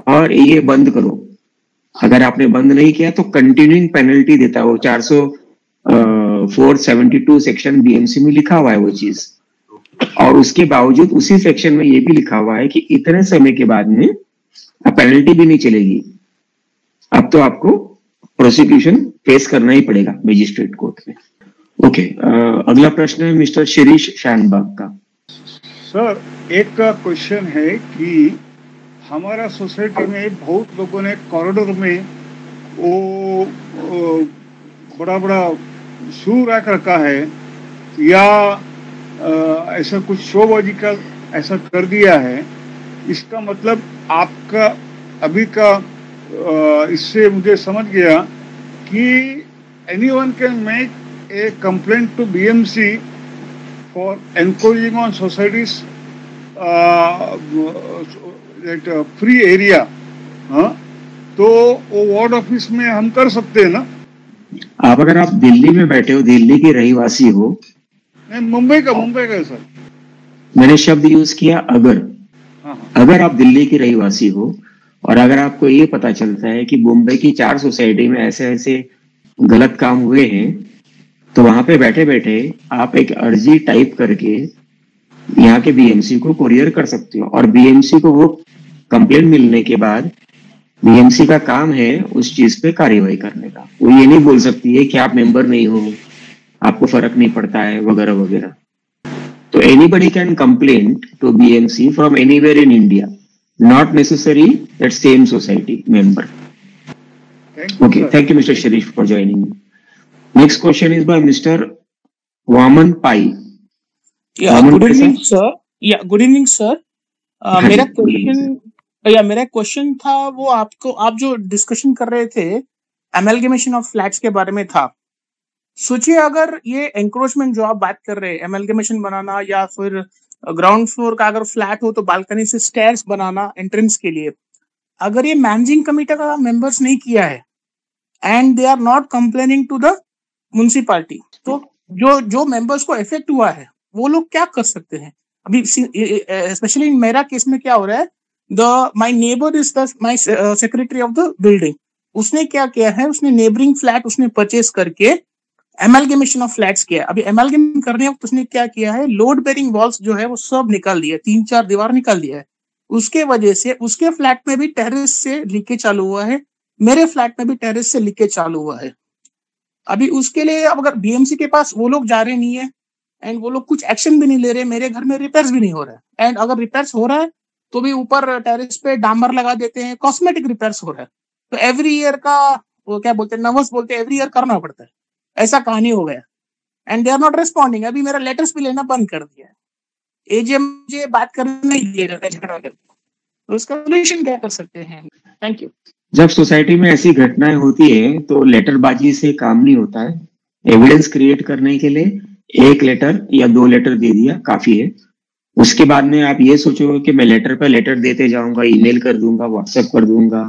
और ये बंद करो. अगर आपने बंद नहीं किया तो कंटिन्यूइंग पेनल्टी देता है. वो 472 सेक्शन बीएमसी में लिखा हुआ है वो चीज. और उसके बावजूद उसी सेक्शन में ये भी लिखा हुआ है कि इतने समय के बाद में पेनल्टी भी नहीं चलेगी. अब तो आपको प्रोसिक्यूशन फेस करना ही पड़ेगा मजिस्ट्रेट कोर्ट में. ओके, अगला प्रश्न है मिस्टर शिरीष शानबाग का. सर, एक का क्वेश्चन है कि हमारा सोसाइटी में बहुत लोगों ने कॉरिडोर में वो बड़ा बड़ा शू रख रखा है या ऐसा कुछ शोबाजी का ऐसा कर दिया है. इसका मतलब आपका अभी का इससे मुझे समझ गया कि anyone can make a complaint to BMC for encroaching on societies free area. हाँ, तो वो वार्ड ऑफिस में हम कर सकते हैं ना? आप अगर आप दिल्ली में बैठे हो, दिल्ली के रहीवासी हो. नहीं, मुंबई का सर. मैंने शब्द यूज किया अगर. हाँ. अगर आप दिल्ली के रहीवासी हो और अगर आपको ये पता चलता है कि मुंबई की 4 सोसाइटी में ऐसे ऐसे गलत काम हुए हैं, तो वहां पे बैठे बैठे आप एक अर्जी टाइप करके यहाँ के बीएमसी को कुरियर कर सकते हो. और बीएमसी को वो कंप्लेंट मिलने के बाद बीएमसी का काम है उस चीज पे कार्यवाही करने का. वो ये नहीं बोल सकती है कि आप मेंबर नहीं हो, आपको फर्क नहीं पड़ता है, वगैरह वगैरह. तो anybody can complaint to BMC from anywhere in India, not necessary that same society member. Okay, thank you mister Sharif for joining. Next question is by mister Vaman Pai. Good evening sir. Good evening sir. मेरा question था वो आपको, आप जो discussion कर रहे थे amalgamation of flats के बारे में था. सोचिए अगर ये एंक्रोचमेंट जो आप बात कर रहे हैं, एमलगेमेशन बनाना या फिर ग्राउंड फ्लोर का अगर फ्लैट हो तो बालकनी से स्टेयर्स बनाना एंट्रेंस के लिए, अगर ये मैनेजिंग कमेटी का मेंबर्स नहीं किया है and they are not complaining to the municipality, तो जो मेंबर्स को इफेक्ट हुआ है वो लोग क्या कर सकते हैं? अभी स्पेशली इन मेरा केस में क्या हो रहा है, my neighbour is the my secretary of the building. उसने क्या किया है, उसने नेबरिंग फ्लैट उसने परचेस करके एमलगेमेशन ऑफ फ्लैट्स किया है। अभी एमलगेम करने वक्त उसने क्या किया है, लोड बेरिंग वॉल्स जो है वो सब निकाल दिया, 3-4 दीवार निकाल दिया है। उसके वजह से उसके फ्लैट में भी टेरेस से लीकेज चालू हुआ है, मेरे फ्लैट में भी टेरेस से लीकेज चालू हुआ है। अभी उसके लिए अब अगर बीएमसी के पास वो लोग जा रहे नहीं है एंड वो लोग कुछ एक्शन भी नहीं ले रहे, मेरे घर में रिपेयर्स भी नहीं हो रहा है, एंड अगर रिपेयर्स हो रहा है तो भी ऊपर टेरेस पे डामर लगा देते हैं, कॉस्मेटिक रिपेयर्स हो रहा है। तो एवरी ईयर का वो क्या बोलते हैं, नर्वस बोलते हैं, एवरी ईयर करना पड़ता है, ऐसा कहानी हो गया। And they are not responding. अभी मेरा लेटर्स भी लेना बंद कर दिया है, एजीएम मुझे बात करने नहीं दे रहा है झगड़ा करके। तो उसका सोल्यूशन क्या कर सकते हैं? Thank you. जब सोसाइटी में ऐसी घटनाएं होती है तो लेटरबाजी से काम नहीं होता है। एविडेंस क्रिएट करने के लिए 1 लेटर या 2 लेटर दे दिया काफी है। उसके बाद में आप ये सोचो कि मैं लेटर पर लेटर देते जाऊंगा, ईमेल कर दूंगा, व्हाट्सएप कर दूंगा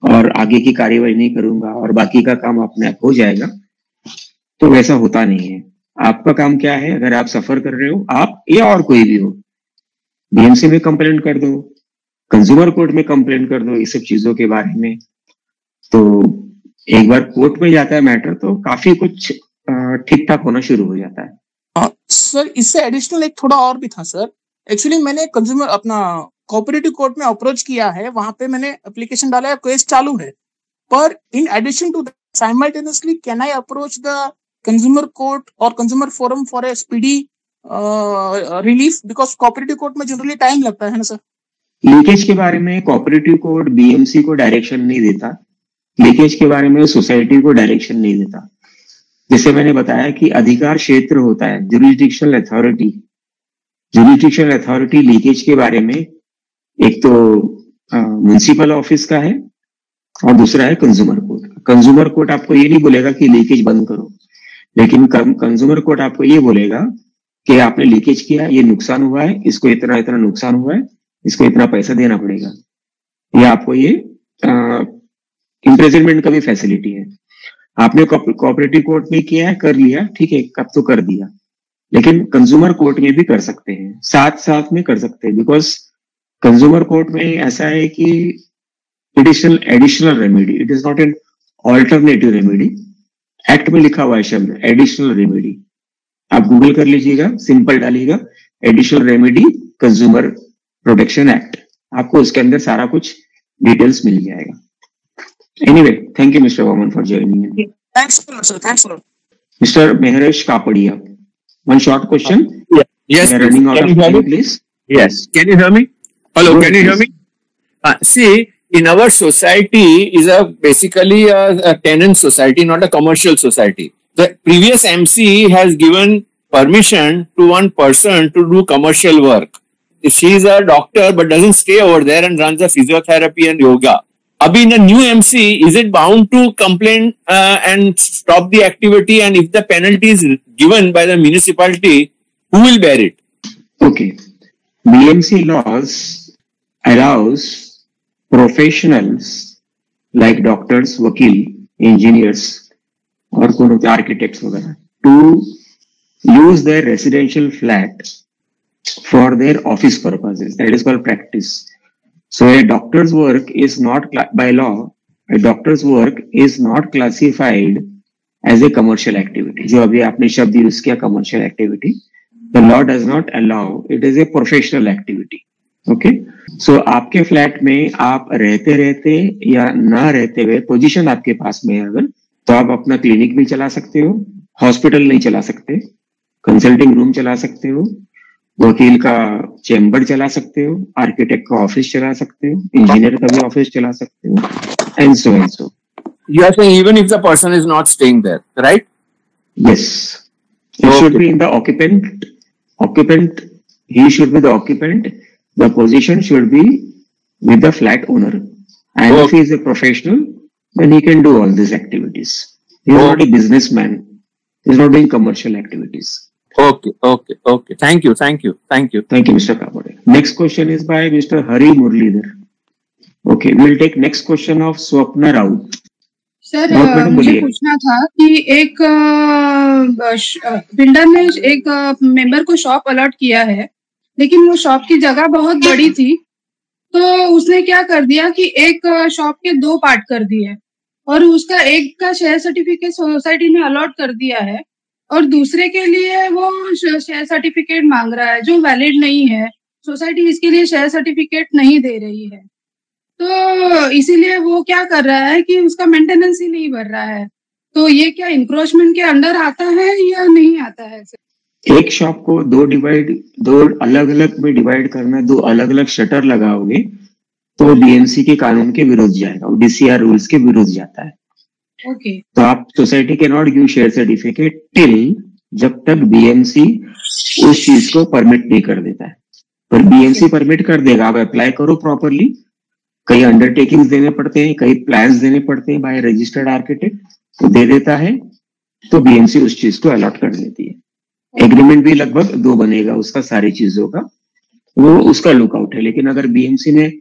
और आगे की कार्यवाही नहीं करूंगा और बाकी का काम अपने आप हो जाएगा, तो वैसा होता नहीं है। आपका काम क्या है, अगर आप सफर कर रहे हो, आप या और कोई भी हो, बीएमसी में कंप्लेंट कर दो, कंज्यूमर कोर्ट में कंप्लेंट कर दो इस सब चीजों के बारे में। तो एक बार कोर्ट में जाता है मैटर तो काफी कुछ ठीक ठाक होना शुरू हो जाता है। सर इससे एडिशनल एक थोड़ा और भी था सर। एक्चुअली मैंने कंज्यूमर अपना कोऑपरेटिव कोर्ट में अप्रोच किया है, वहां पे मैंने एप्लीकेशन डाला है, केस चालू है। पर in addition to simultaneously can I approach the consumer court और consumer forum for a speedy relief, because cooperative court में जनरली टाइम लगता है ना सर। लीकेज के बारे में कोऑपरेटिव कोर्ट बीएमसी को डायरेक्शन नहीं देता, लीकेज के बारे में सोसाइटी को डायरेक्शन नहीं देता। जैसे मैंने बताया कि अधिकार क्षेत्र होता है, jurisdictional authority. Jurisdictional authority leakage के बारे में एक तो म्युनिसिपल ऑफिस का है और दूसरा है कंज्यूमर कोर्ट। कंज्यूमर कोर्ट आपको ये नहीं बोलेगा कि लीकेज बंद करो, लेकिन कंज्यूमर कोर्ट आपको ये बोलेगा कि आपने लीकेज किया, ये नुकसान हुआ है, इसको इतना इतना नुकसान हुआ है, इसको इतना पैसा देना पड़ेगा। या आपको ये इम्प्रिजनमेंट का भी फैसिलिटी है। आपने कोऑपरेटिव कोर्ट में किया है, कर लिया, ठीक है, कब तो कर दिया, लेकिन कंज्यूमर कोर्ट में भी कर सकते हैं, साथ साथ में कर सकते हैं। बिकॉज कंज्यूमर कोर्ट में ऐसा है कि additional remedy, it is not an alternative remedy. Act में लिखा हुआ है शब्द एडिशनल रेमेडी, आप गूगल कर लीजिएगा, सिंपल डालिएगा additional remedy consumer protection act, आपको उसके अंदर सारा कुछ डिटेल्स मिल जाएगा। Anyway, thank you, Mr. Vaman, for joining in. Thanks a lot, sir. Thanks a lot. Mr. Meheresh Kapadia, one short question. Yeah. Yes. We are running out of time, please. Yes. Can you hear me? Hello. Go Can you hear please. me? See, in our society is basically a tenant society, not a commercial society. The previous MC has given permission to one person to do commercial work. She is a doctor, but doesn't stay over there and runs a physiotherapy and yoga. Abhi in a new MC, is it bound to complain and stop the activity? And if the penalty is given by the municipality, who will bear it? Okay. BMC laws allows professionals like doctors, wakil, engineers, or architects वगैरह to use their residential flat for their office purposes. That is called practice. So a doctor's work is not, by law, a doctor's work is not classified as a commercial activity. जो अभी आपने शब्द use किया commercial activity, the law does not allow, it is a professional activity. Okay? So आपके flat में आप रहते रहते या ना रहते हुए पोजीशन आपके पास में है अगर, तो आप अपना क्लिनिक भी चला सकते हो, हॉस्पिटल नहीं चला सकते, कंसल्टिंग रूम चला सकते हो, वकील का चेम्बर चला सकते हो, आर्किटेक्ट का ऑफिस चला सकते हो, इंजीनियर का भी ऑफिस चला सकते हो, and so and so. You are saying even if the person is not staying there, right? Yes. He should be in the occupant. He should be the occupant. The position should be with the flat owner. And if he is a professional, then he can do all these activities. He is not a businessman. He is not doing commercial activities. Okay. Thank you, Mr. Kabade. Next question is by Mr. Hari Murlidhar. Okay, we'll take next question of Swapna Raut. Sir मुझे पूछना था कि एक builder ने एक member को shop allot किया है, लेकिन वो शॉप की जगह बहुत बड़ी थी, तो उसने क्या कर दिया कि एक शॉप के 2 पार्ट कर दिए और उसका एक का शेयर सर्टिफिकेट सोसाइटी ने अलॉट कर दिया है और दूसरे के लिए वो शेयर सर्टिफिकेट मांग रहा है जो वैलिड नहीं है, सोसाइटी इसके लिए शेयर सर्टिफिकेट नहीं दे रही है, तो इसीलिए वो क्या कर रहा है कि उसका मेंटेनेंस ही नहीं भर रहा है, तो ये क्या इंक्रोचमेंट के अंडर आता है या नहीं आता है? एक शॉप को दो अलग अलग में डिवाइड करना, दो अलग अलग शटर लगाओगे तो बीएमसी के कानून के विरुद्ध जाएगा, डीसीआर रूल्स के विरुद्ध जाता है। ओके। तो आप सोसाइटी के not give share certificate till जब तक बीएमसी उस चीज को परमिट नहीं कर देता है। पर बीएमसी परमिट कर देगा, आप अप्लाई करो प्रॉपरली। कई अंडरटेकिंग्स देने पड़ते हैं, कई प्लान्स देने पड़ते हैं बाय रजिस्टर्ड आर्किटेक्ट, तो दे देता है तो बीएमसी उस चीज को अलॉट कर देती है। एग्रीमेंट भी लगभग 2 बनेगा उसका, सारी चीजों का, वो उसका लुकआउट है। लेकिन अगर बीएमसी ने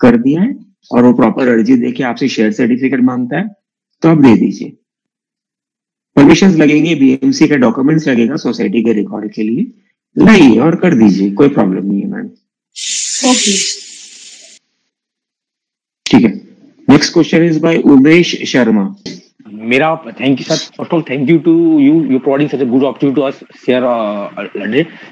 कर दिया है और वो प्रॉपर अर्जी देके आपसे शेयर सर्टिफिकेट मांगता है तो आप दे दीजिए। परमिशंस लगेंगे, बीएमसी का डॉक्यूमेंट्स लगेगा सोसाइटी के रिकॉर्ड के लिए, लाइए और कर दीजिए, कोई प्रॉब्लम नहीं है मैम। ओके, ठीक है। Next question is by Umesh Sharma. मेरा thank you sir, first of all thank you to you providing such a good opportunity to us share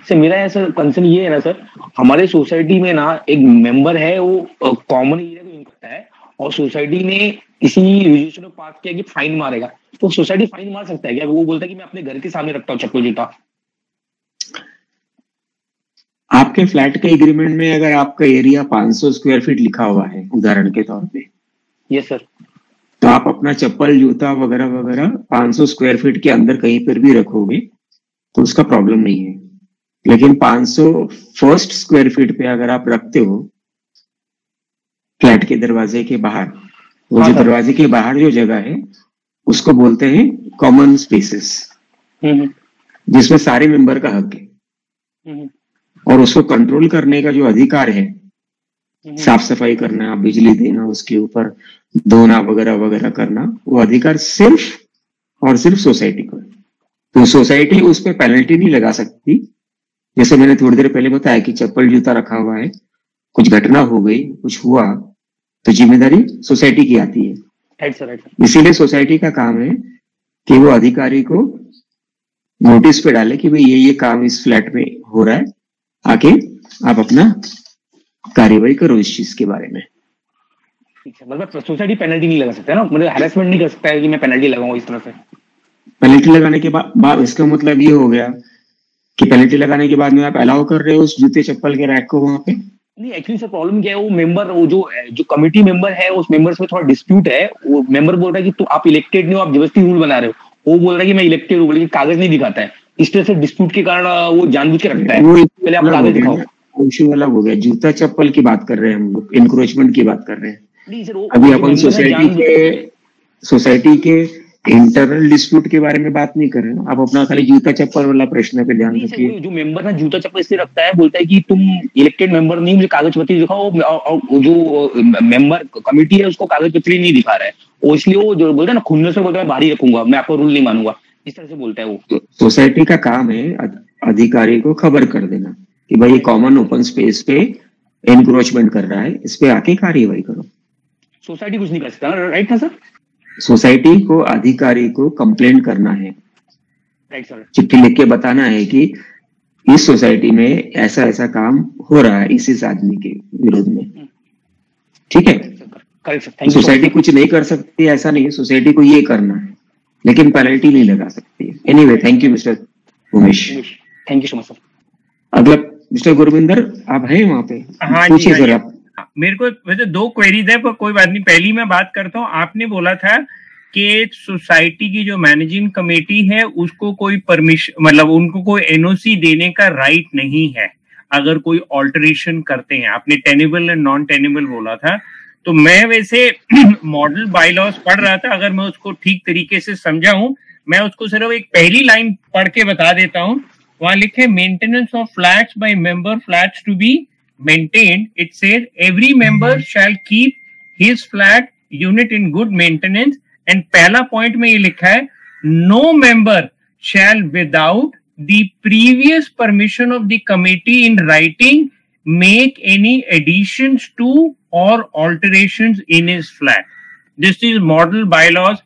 sir. मेरा ऐसा कंसर्न ये है ना सर, हमारे सोसाइटी में ना एक मेंबर है वो कॉमन एरिया को यूज करता है और सोसाइटी ने किसी रेजोल्यूशन में पास किया कि फाइन मारेगा, तो सोसाइटी फाइन मार सकता है क्या? वो बोलता है कि मैं अपने घर के सामने रखता हूँ चप्पल जूता। आपके फ्लैट के एग्रीमेंट में अगर आपका एरिया 500 स्क्वायर फीट लिखा हुआ है उदाहरण के तौर पे, यस सर, तो आप अपना चप्पल जूता वगैरह वगैरह 500 स्क्वायर फीट के अंदर कहीं पर भी रखोगे तो उसका प्रॉब्लम नहीं है। लेकिन 501 स्क्वायर फीट पे अगर आप रखते हो फ्लैट के दरवाजे के बाहर, वो जो दरवाजे के बाहर जो जगह है उसको बोलते हैं कॉमन स्पेसेस, जिसमें सारे मेंबर का हक है और उसको कंट्रोल करने का जो अधिकार है, साफ सफाई करना, बिजली देना, उसके ऊपर धोना वगैरह वगैरह करना, वो अधिकार सिर्फ और सिर्फ सोसाइटी को है। तो सोसाइटी उस पर पेनल्टी नहीं लगा सकती। जैसे मैंने थोड़ी देर पहले बताया कि चप्पल जूता रखा हुआ है, कुछ घटना हो गई, कुछ हुआ, तो जिम्मेदारी सोसाइटी की आती है। इसीलिए सोसाइटी का काम है कि वो अधिकारी को नोटिस पे डाले कि भाई ये काम इस फ्लैट में हो रहा है, आके आप अपना कार्यवाही करो इस चीज के बारे में। मतलब सोसाइटी पेनल्टी नहीं लगा सकता है ना, मतलब हैरेसमेंट नहीं कर सकता है कि मैं पेनल्टी लगाऊं इस तरह से। पेनल्टी लगाने के बाद इसका मतलब ये हो गया कि पेनल्टी लगाने के बाद में आप अलाउ कर रहे हो उस जूते चप्पल के रैक को वहां पे। नहीं, एक्चुअली सर प्रॉब्लम क्या है, वो मेंबर, वो जो कमिटी मेंबर है, उस मेंबर्स में थोड़ा डिस्प्यूट है। वो मेंबर बोल रहा है कि तो आप इलेक्टेड नहीं हो, आप जबरदस्ती रूल बना रहे हो। वो बोल रहा है कि मैं इलेक्टेड हूँ, लेकिन कागज नहीं दिखाता है। इस तरह से डिस्प्यूट के कारण वो जानबूझ के रखता है, पहले आप कागज दिखाओ। इशू अलग हो गया, जूता चप्पल की बात कर रहे हैं हम लोग, इंक्रोचमेंट की बात कर रहे हैं। अभी अपन सोसाइटी के इंटरनल डिस्प्यूट के बारे में बात नहीं कर रहे हैं। आप अपना खाली जूता चप्पल वाला प्रश्न पे ध्यान रखिए। जो मेंबर ना जूता चप्पल इसलिए रखता है, बोलता है कि तुम इलेक्टेड मेंबर नहीं, मुझे कागज पत्री दिखाओ, और जो मेंबर कमिटी है उसको कागज पत्री नहीं दिखा रहा है, और इसलिए वो जो बोलता है ना खुन्नस से बोलता है बाहर ही रखूंगा, मैं आपको रूल नहीं मानूंगा, इस तरह से बोलता है वो। सोसाइटी का काम है अधिकारी को खबर कर देना कि भाई ये कॉमन ओपन स्पेस पे एनक्रोचमेंट कर रहा है, इस पे आके कार्यवाही करो। सोसाइटी कुछ नहीं कर सकता, राइट ना सर? सोसाइटी को अधिकारी को कंप्लेंट करना है, राइट सर, चिट्ठी लिख के बताना है कि इस सोसाइटी में ऐसा ऐसा काम हो रहा है इस आदमी के विरोध में। ठीक है, सोसाइटी कुछ नहीं कर सकती ऐसा नहीं है, सोसाइटी को ये करना है, लेकिन पेनल्टी नहीं लगा सकती। Anyway, thank you mister Umesh, thank you so much sir. अगला मिस्टर गुरविंदर, आप हैं वहां पे? हाँ पूछिए जी, सर आप। मेरे को वैसे 2 क्वेरीज है, पर कोई बात नहीं, पहली मैं बात करता हूँ। आपने बोला था कि सोसाइटी की जो मैनेजिंग कमेटी है उसको कोई परमिशन, मतलब उनको कोई एनओसी देने का राइट नहीं है अगर कोई ऑल्टरेशन करते हैं। आपने टेनेबल एंड नॉन टेनेबल बोला था, तो मैं वैसे मॉडल बायलॉज पढ़ रहा था, अगर मैं उसको ठीक तरीके से समझा हूं, मैं उसको सिर्फ एक पहली लाइन पढ़ के बता देता हूं। वहां लिखे maintenance of flats by member flats to be maintained. It says every member shall keep his flat unit in good maintenance, and पहला पॉइंट में ये लिखा है no member shall without the previous permission of the committee in writing make any additions to or alterations in his flat. This is model bylaws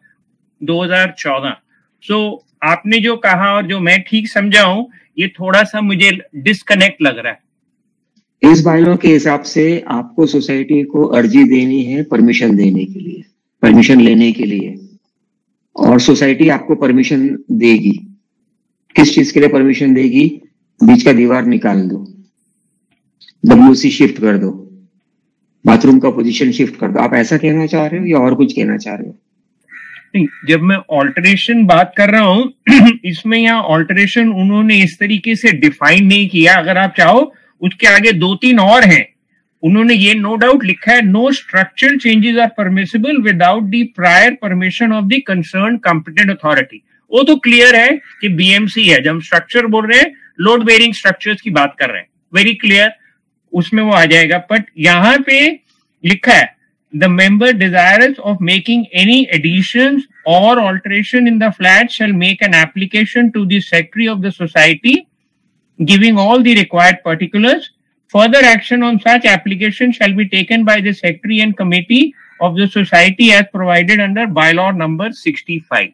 2014. सो आपने जो कहा और जो मैं ठीक समझा हूं, ये थोड़ा सा मुझे डिस्कनेक्ट लग रहा है. इस बायलॉ के हिसाब से आपको सोसाइटी को अर्जी देनी है परमिशन देने के लिए, परमिशन लेने के लिए, और सोसाइटी आपको परमिशन देगी. किस चीज के लिए परमिशन देगी? बीच का दीवार निकाल दो, WC शिफ्ट कर दो, बाथरूम का पोजीशन शिफ्ट कर दो. आप ऐसा कहना चाह रहे हो या और कुछ कहना चाह रहे हो? नहीं, जब मैं ऑल्टरेशन बात कर रहा हूं इसमें यहाँ ऑल्टरेशन उन्होंने इस तरीके से डिफाइन नहीं किया. अगर आप चाहो उसके आगे 2-3 और हैं. उन्होंने ये नो डाउट लिखा है, no structural changes are permissible without the prior permission of the concern competent authority. वो तो क्लियर है कि BMC है. जब हम स्ट्रक्चर बोल रहे हैं, लोड बेयरिंग स्ट्रक्चर्स की बात कर रहे हैं, वेरी क्लियर, उसमें वो आ जाएगा. बट यहाँ पे लिखा है the member desirous of making any additions or alteration in the flat shall make an application to the secretary of the society giving all the required particulars. Further action on such application shall be taken by the secretary and committee of the society as provided under bylaw number 65.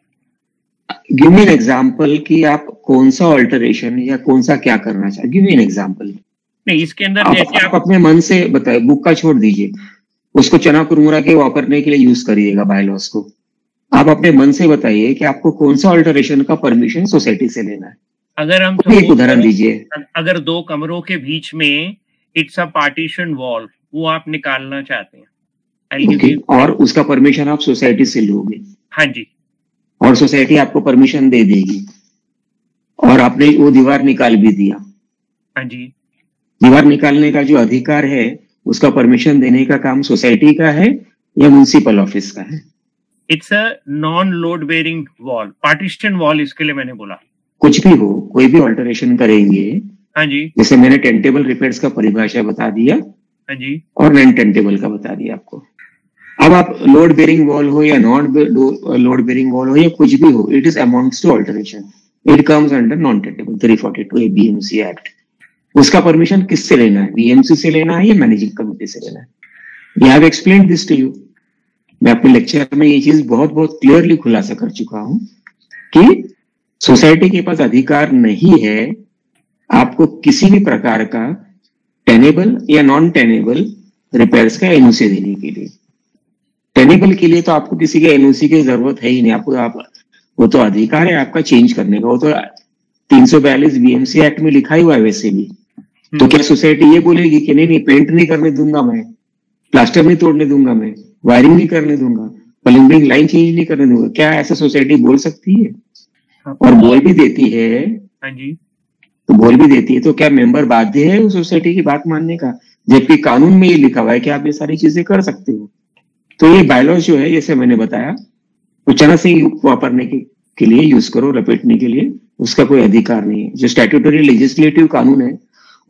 Give me an example कि आप कौन सा alteration या कौन सा क्या करना चाहते. Give me an example. नहीं, इसके अंदर जैसे आप अपने मन से बताइए, बुक का छोड़ दीजिए, उसको चना कुरमुरा के वापरने के लिए यूज करिएगा बायलॉस को. आप अपने मन से बताइए कि आपको कौन सा ऑल्टरेशन का परमिशन सोसाइटी से लेना है. अगर हम एक उदाहरण दीजिए. अगर 2 कमरों के बीच में इट्स अ पार्टीशन वॉल, वो आप निकालना चाहते हैं, okay. और उसका परमिशन आप सोसाइटी से लोगे. हाँ जी. और सोसाइटी आपको परमिशन दे देगी, और आपने वो दीवार निकाल भी दिया. हाँ जी. दीवार निकालने का जो अधिकार है, उसका परमिशन देने का काम सोसाइटी का है या म्युनिसिपल ऑफिस का है? It's a non load bearing wall, partition wall, इसके लिए मैंने बोला. कुछ भी हो, कोई भी ऑल्टरेशन करेंगे. हाँ जी. जैसे मैंने टेंटेबल रिपेयर्स का परिभाषा बता दिया. हाँ जी. और नॉन टेंटेबल का बता दिया आपको. अब आप लोड बेयरिंग वॉल हो या नॉन लोड बेयरिंग वॉल हो या कुछ भी हो, it is amounts to alteration. It comes under non tenable 342 BMC act. उसका परमिशन किससे लेना है? BMC से लेना है या मैनेजिंग कमेटी से लेना है? We have explained this to you. मैं अपने लेक्चर में ये चीज बहुत बहुत क्लियरली खुलासा कर चुका हूं कि सोसाइटी के पास अधिकार नहीं है आपको किसी भी प्रकार का टेनेबल या नॉन टेनेबल रिपेयर्स का NOC देने के लिए. टेनेबल के लिए तो आपको किसी के NOC की जरूरत है ही नहीं. आपको वो तो अधिकार है आपका चेंज करने का. वो तो 342 BMC एक्ट में लिखा ही हुआ है वैसे भी. तो क्या सोसाइटी ये बोलेगी कि नहीं, पेंट नहीं करने दूंगा मैं, प्लास्टर नहीं तोड़ने दूंगा मैं, वायरिंग नहीं करने दूंगा, प्लम्बिंग लाइन चेंज नहीं करने दूंगा? क्या ऐसा सोसाइटी बोल सकती है? और बोल भी देती है. हाँ जी. तो बोल भी देती है, तो क्या मेंबर बाध्य है उस सोसाइटी की बात मानने का? जबकि कानून में ये लिखा हुआ है कि आप ये सारी चीजें कर सकते हो. तो ये बायलॉज जो है, जैसे मैंने बताया, तो चना से वापरने के लिए यूज करो, लपेटने के लिए उसका कोई अधिकार नहीं है. जो स्टैट्यूटरी लेजिस्लेटिव कानून है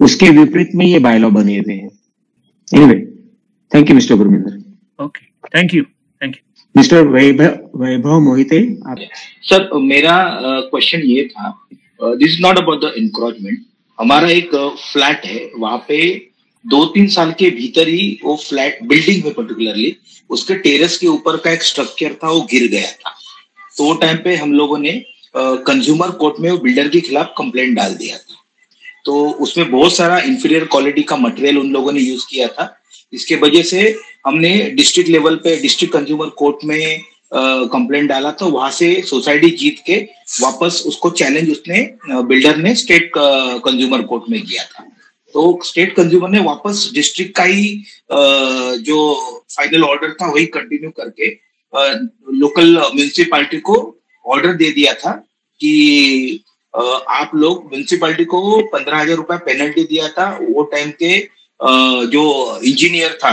उसके विपरीत में ये बायलॉ बने हुए हैं. Anyway, thank you mister Gurminder. Okay, thank you. Mister Vaibhav Mohite, आप. सर, मेरा क्वेश्चन ये था, this is not about the encroachment. हमारा एक फ्लैट है, वहां पे 2-3 साल के भीतर ही वो फ्लैट बिल्डिंग में पर्टिकुलरली उसके टेरेस के ऊपर का एक स्ट्रक्चर था, वो गिर गया था. तो वो टाइम पे हम लोगों ने कंज्यूमर कोर्ट में वो बिल्डर के खिलाफ कंप्लेंट डाल दिया था. तो उसमें बहुत सारा इंफीरियर क्वालिटी का मटेरियल उन लोगों ने यूज किया था. इसके वजह से हमने डिस्ट्रिक्ट लेवल पे डिस्ट्रिक्ट कंज्यूमर कोर्ट में कंप्लेंट डाला. तो वहां से सोसाइटी जीत के वापस उसको चैलेंज उसने बिल्डर ने स्टेट कंज्यूमर कोर्ट में किया था. तो स्टेट कंज्यूमर ने वापस डिस्ट्रिक्ट का ही जो फाइनल ऑर्डर था वही कंटिन्यू करके लोकल म्यूनिसिपैलिटी को ऑर्डर दे दिया था कि आप लोग, म्यूनिसिपैलिटी को 15,000 रुपए पेनल्टी दिया था. वो टाइम के जो इंजीनियर था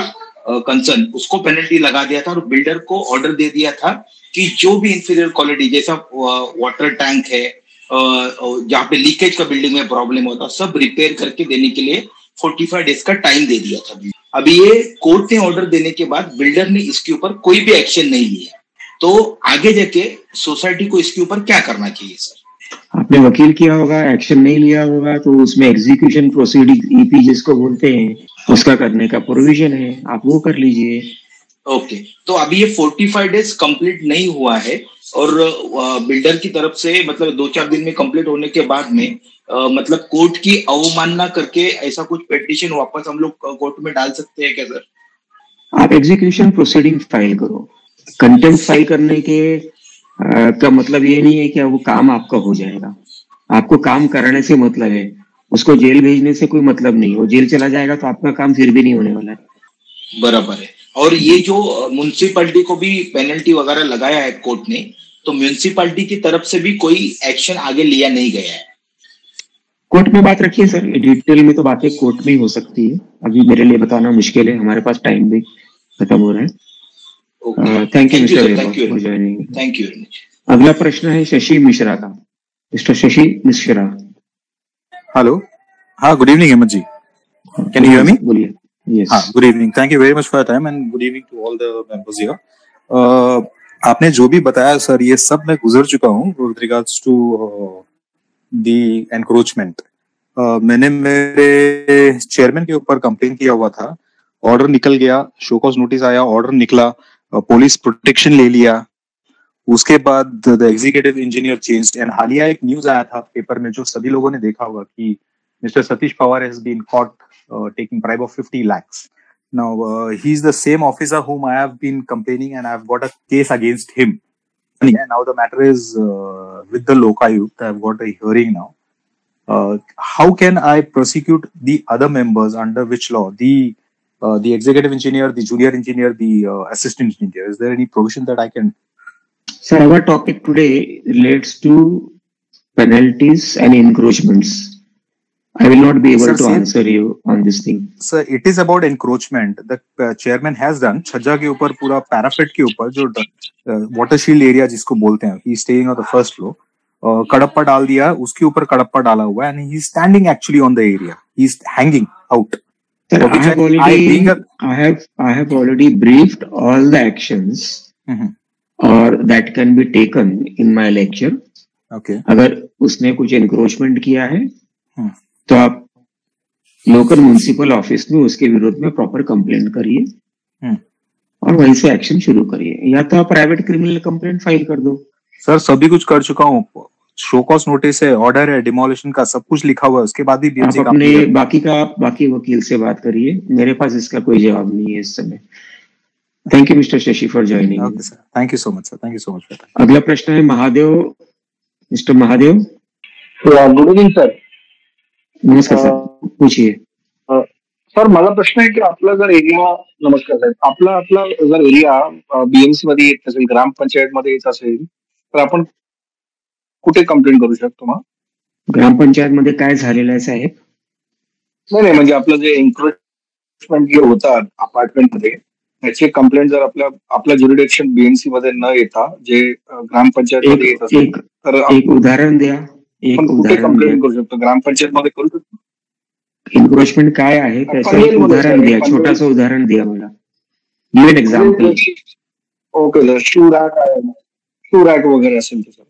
कंसर्न, उसको पेनल्टी लगा दिया था. और बिल्डर को ऑर्डर दे दिया था कि जो भी इंफीरियर क्वालिटी, जैसा वाटर टैंक है, जहाँ पे लीकेज का बिल्डिंग में प्रॉब्लम होता, सब रिपेयर करके देने के लिए 45 डेज का टाइम दे दिया था. अभी ये कोर्ट ने ऑर्डर देने के बाद बिल्डर ने इसके ऊपर कोई भी एक्शन नहीं लिया. तो आगे जाके सोसाइटी को इसके ऊपर क्या करना चाहिए सर? आपने वकील किया होगा, एक्शन नहीं लिया होगा, तो उसमें एग्जीक्यूशन प्रोसीडिंग EP जिसको बोलते हैं, उसका करने का प्रोविजन है, आप वो कर लीजिए. ओके, तो अभी ये 45 डेज कंप्लीट नहीं हुआ है और बिल्डर की तरफ से मतलब 2-4 दिन में कंप्लीट होने के बाद में मतलब कोर्ट की अवमानना करके ऐसा कुछ पिटीशन वापस हम लोग कोर्ट में डाल सकते हैं क्या सर? आप एग्जीक्यूशन प्रोसीडिंग फाइल करो। कंटेम्प्ट फाइल करने के का मतलब ये नहीं है कि वो काम आपका हो जाएगा। आपको काम करने से मतलब है, उसको जेल भेजने से कोई मतलब नहीं। वो जेल चला जाएगा तो आपका काम फिर भी नहीं होने वाला है। बराबर है। और ये जो म्युनिसिपैलिटी को भी पेनल्टी वगैरह लगाया है कोर्ट ने, तो म्युनिसिपैलिटी की तरफ से भी कोई एक्शन आगे लिया नहीं गया है। कोर्ट में बात रखिए सर, डिटेल में तो बातें कोर्ट में ही हो सकती है, अभी मेरे लिए बताना मुश्किल है, हमारे पास टाइम भी खत्म हो रहा है। Thank you mister for joining. Thank you. अगला प्रश्न है शशि मिश्रा का। मिस्टर शशि मिश्रा। हेलो, हाँ, good evening Hemant ji, can you hear me? बोलिए। Yes. हाँ, good evening, thank you very much for time and good evening to all the members here. आपने जो भी बताया सर, ये सब मैं गुजर चुका हूँ with regards to the encroachment. मैंने मेरे चेयरमैन के ऊपर कंप्लेन किया हुआ था, ऑर्डर निकल गया, शो कॉज नोटिस आया, ऑर्डर निकला, पुलिस प्रोटेक्शन ले लिया, उसके बाद the executive engineer changed and हालिया एक न्यूज आया था पेपर में जो सभी लोगों ने देखा होगा कि mister Satish Pawar has been caught taking bribe of 50 lakhs. Now, he's the same officer whom I have been complaining and I've got a case against him. And now the matter is with the Lokayukt. I've got a hearing now. How can I prosecute the other members under which law? The executive engineer, the junior engineer, the assistant engineer. Is there any provision that I can? Sir, our topic today relates to penalties and encroachments. I will not be able to answer you on this thing. Sir, it is about encroachment. The chairman has done छज्जा के ऊपर पूरा parapet के ऊपर जो water shield area जिसको बोलते हैं, he is staying on the first floor, Kadapa डाल दिया, उसके ऊपर कड़प्पा डाला हुआ है and he is standing actually on the area. He is hanging out. Sir, I have already briefed all the actions or that can be taken in my lecture. Okay. अगर उसने कुछ encroachment किया है तो आप लोकल म्युनिसिपल ऑफिस में उसके विरोध में प्रॉपर कंप्लेंट करिए और वहीं से एक्शन शुरू करिए, या तो आप प्राइवेट क्रिमिनल कंप्लेंट फाइल कर दो। सर, सभी कुछ कर चुका हूँ, शो कॉज नोटिस है, ऑर्डर है, डिमोलिशन का सब कुछ लिखा हुआ है, उसके बाद भी बीएमसी आप अपने बाकी वकील से बात करिए, मेरे पास इसका कोई जवाब नहीं है इस समय। Thank you mister Shashi for joining. Okay sir, thank you so much sir, thank you so much. अगला प्रश्न है Mahadev, mister Mahadev. Good evening sir. नमस्कार सर, पूछिए। सर, माझा प्रश्न आहे की आपला जर एरिया, नमस्कार साहेब, आपला जर एरिया बीएमसी मध्ये येत असेल, ग्रामपंचायत मध्ये येत असेल, तर आपण कुठे कंप्लेंट करू शकतो मग? ग्रामपंचायत मध्ये काय झालेलं आहे साहेब? नाही, म्हणजे आपलं जे एन्क्रोचमेंट जे होतात अपार्टमेंट मध्ये, त्याची कंप्लेंट जर आपल्या ज्युरिडिक्शन बीएमसी मध्ये न येता जे ग्रामपंचायत मध्ये येत असेल तर एक उदाहरण द्या। कुठे कंप्लेंट करू शकतो? ग्रामपंचायत मध्ये करू शकतो? एन्क्रोचमेंट काय आहे त्याचं एक उदाहरण द्या, छोटंसं उदाहरण द्या मला, give an example. Okay sir, shoe rack वगैरे असेल तर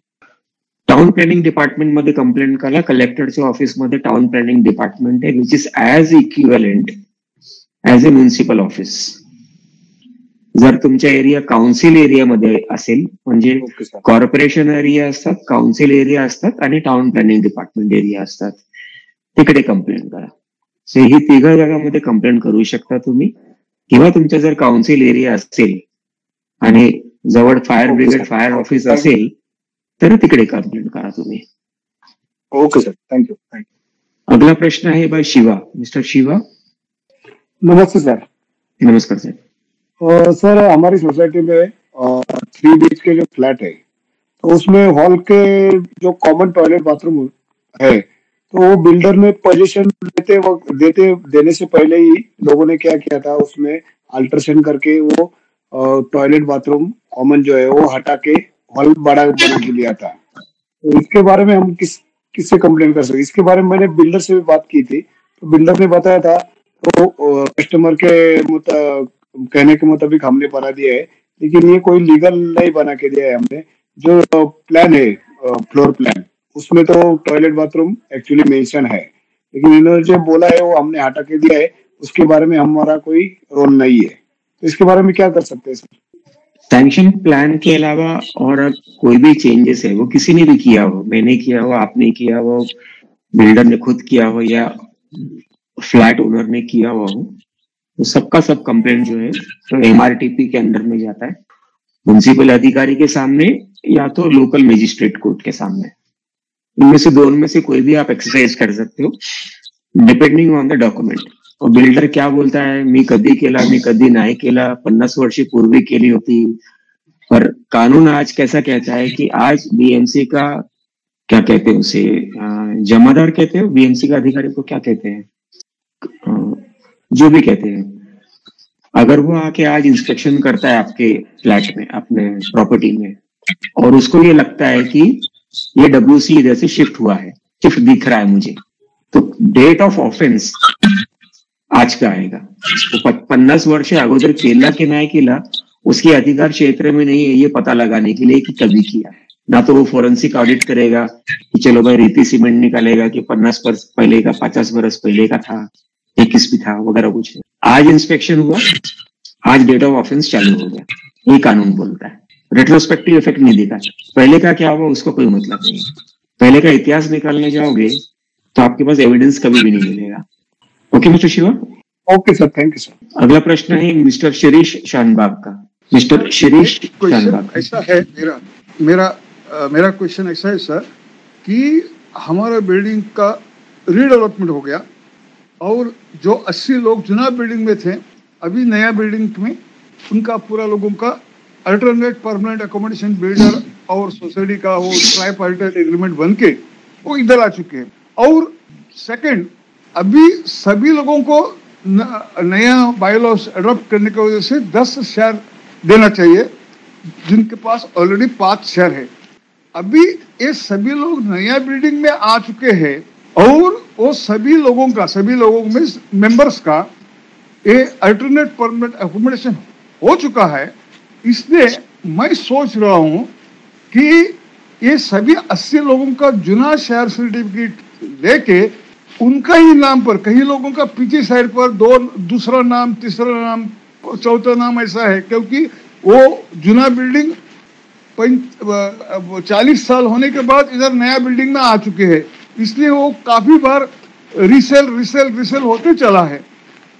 टाउन प्लॅनिंग डिपार्टमेंट मध्ये कंप्लेंट करा, कलेक्टरच्या ऑफिस मध्ये टाउन प्लॅनिंग डिपार्टमेंट आहे, which is as equivalent as a municipal office. जर तुमच्या एरिया काउन्सिल एरियामध्ये असेल, म्हणजे कॉर्पोरेशन एरिया असतात, काउन्सिल एरिया असतात आणि टाउन प्लॅनिंग डिपार्टमेंट एरिया असतात, तिकडे कंप्लेंट करा। सो ही तिघा जागांमध्ये कंप्लेंट करू शकता तुम्ही, किंवा तुमचा जर काउन्सिल एरिया असेल आणि जवळ फायर ब्रिगेड फायर ऑफिस असेल तर तिकडे कंप्लेंट करा तुम्ही। Okay sir, thank you. अगला प्रश्न है बाय शिवा, मिस्टर शिवा। नमस्ते सर। नमस्कार सर। सर, हमारी सोसाइटी में 3 BHK के जो फ्लैट है, तो उसमें हॉल के जो कॉमन टॉयलेट बाथरूम है, तो वो बिल्डर ने पोजीशन देने से पहले ही लोगों ने क्या किया था, उसमें अल्ट्रेशन करके वो टॉयलेट बाथरूम कॉमन जो है वो हटा के हॉल बड़ा बना के लिया था। तो इसके बारे में हम किससे कंप्लेंट कर सकते? इसके बारे में मैंने बिल्डर से भी बात की थी, तो बिल्डर ने बताया था तो कस्टमर के कहने के मुताबिक हमने बना दिया है, लेकिन ये कोई लीगल नहीं बना के दिया है हमने। जो प्लान है फ्लोर प्लान, उसमें तो टॉयलेट बाथरूम एक्चुअली मेंशन है, लेकिन इन्होंने जो बोला है वो हमने हटा के दिया है, उसके बारे में हमारा कोई रोल नहीं है। तो इसके बारे में क्या कर सकते हैं सर? सैंक्शन प्लान के अलावा और अब कोई भी चेंजेस है वो किसी ने भी किया हो, मैंने किया हो, आपने किया हो, बिल्डर ने खुद किया हो या फ्लैट ओनर ने किया हुआ हो, तो सबका सब कंप्लेंट जो है तो MRTP के अंडर में जाता है, म्युनिसिपल अधिकारी के सामने या तो लोकल मजिस्ट्रेट कोर्ट के सामने। इनमें से दोनों में से कोई भी आप एक्सरसाइज कर सकते हो डिपेंडिंग ऑन द डॉक्युमेंट। और बिल्डर क्या बोलता है, मी कधी केला, मी कधी नाही केला, 50 वर्षपूर्वी केली होती, पर कानून आज कैसा कहता है कि आज BMC का क्या कहते हैं उसे, जमादार कहते हो, BMC का अधिकारी को क्या कहते हैं, जो भी कहते हैं, अगर वो आके आज इंस्पेक्शन करता है आपके फ्लैट में, अपने प्रॉपर्टी में, और उसको ये लगता है कि ये WC इधर से शिफ्ट हुआ है, शिफ्ट दिख रहा है मुझे, तो डेट ऑफ ऑफेन्स आज का आएगा। तो 50 वर्ष अगोदर केला के नाही केला उसके अधिकार क्षेत्र में नहीं है ये पता लगाने के लिए कि कभी किया है। ना तो वो फोरेंसिक ऑडिट करेगा कि चलो भाई रेती सीमेंट निकालेगा कि 50 वर्ष पहले का, 50 वर्ष पहले का था, 21 भी था वगैरह, कुछ नहीं। आज इंस्पेक्शन हुआ, आज डेट ऑफ ऑफेंस चालू हो गया, ये कानून बोलता है। रेट्रोस्पेक्टिव इफेक्ट नहीं दिखा, पहले का क्या हुआ उसको कोई मतलब नहीं। पहले का इतिहास निकालने जाओगे तो आपके पास एविडेंस कभी भी नहीं मिलेगा। Okay mister Shiva? Okay sir, thank you sir. अगला प्रश्न है मिस्टर शिरीष शानबाग का। मिस्टर शिरीष शानबाग। ऐसा है मेरा क्वेश्चन ऐसा है सर कि हमारा बिल्डिंग का रीडेवलपमेंट हो गया और जो 80 लोग जुना बिल्डिंग में थे, अभी नया बिल्डिंग में उनका पूरा लोगों का अल्टरनेट परमानेंट अकोमोडेशन बिल्डर और सोसाइटी का वो ट्राइपार्टाइट एग्रीमेंट बन के वो इधर आ चुके हैं। और सेकंड, अभी सभी लोगों को नया बायलॉस अडॉप्ट करने की वजह से 10 शेयर देना चाहिए, जिनके पास ऑलरेडी 5 शेयर है। अभी ये सभी लोग नया बिल्डिंग में आ चुके हैं और वो सभी लोगों में मेंबर्स का ये अल्टरनेट परमानेंट अकोमोडेशन हो चुका है। इसलिए मैं सोच रहा हूँ कि ये सभी 80 लोगों का जुना शेयर सर्टिफिकेट लेके उनका ही नाम पर, कई लोगों का पीछे साइड पर दूसरा नाम, तीसरा नाम, चौथा नाम ऐसा है, क्योंकि वो जुना बिल्डिंग 40 साल होने के बाद इधर नया बिल्डिंग में आ चुके हैं, इसलिए वो काफी बार रिसेल होते चला है।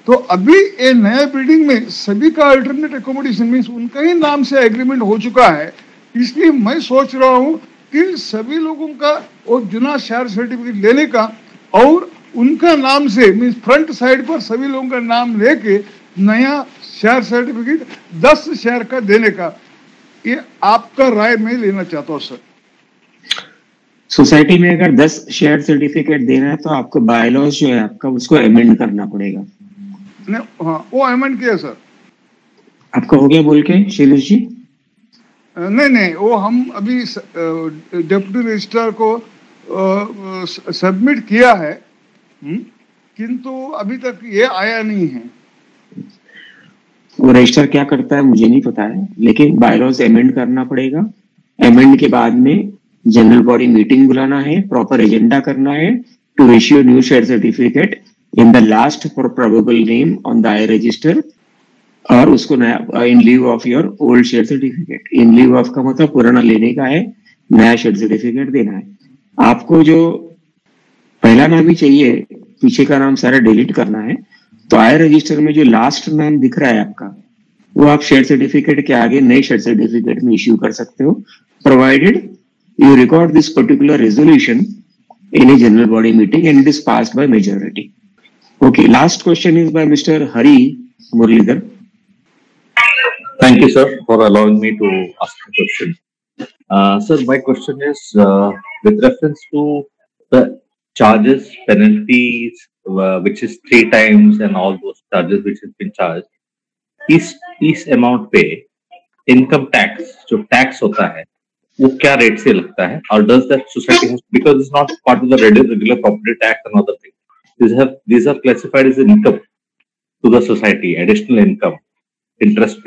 तो अभी ये नया बिल्डिंग में सभी का अल्टरनेट एकोमोडेशन मीन्स उनका ही नाम से एग्रीमेंट हो चुका है। इसलिए मैं सोच रहा हूँ कि सभी लोगों का वो जुना शेयर सर्टिफिकेट लेने का और उनका नाम से मीन्स फ्रंट साइड पर सभी लोगों का नाम लेके नया शेयर सर्टिफिकेट 10 शेयर का देने का, ये आपका राय मैं लेना चाहता हूँ सर। सोसाइटी में अगर 10 शेयर सर्टिफिकेट देना है तो आपको बायलॉज जो है आपका उसको अमेंड करना पड़ेगा। हाँ, वो अमेंड किया सर। आपका हो गया बोल के शिरीष जी? नहीं, वो हम अभी डिप्टी रजिस्ट्रार को सबमिट किया है, किंतु अभी तक ये आया नहीं है। वो रजिस्ट्रार क्या करता है मुझे नहीं पता है, लेकिन बायलॉज अमेंड करना पड़ेगा। अमेंड के बाद में जनरल बॉडी मीटिंग बुलाना है, प्रॉपर एजेंडा करना है to issue new share certificate in the last for probable name on the I register, और उसको नया in lieu of your old share certificate. In lieu of का मतलब पुराना लेने का है, नया शेयर सर्टिफिकेट देना है। आपको जो पहला नाम ही चाहिए, पीछे का नाम सारा डिलीट करना है, तो आई रजिस्टर में जो लास्ट नाम दिख रहा है आपका, वो आप शेयर सर्टिफिकेट के आगे नए शेयर सर्टिफिकेट में इश्यू कर सकते हो, provided you record this particular resolution in a general body meeting and it is passed by majority. Okay, last question is by mister Hari Muralidhar. Thank you, sir, for allowing me to ask a question. Sir, my question is with reference to the charges, penalties, which is 3 times, and all those charges which has been charged. इस amount पे income tax जो tax होता है वो क्या rate से लगता है, or does that society has, because it's not part of the regular property tax and other things. These are classified as income to the society, additional income. Interest,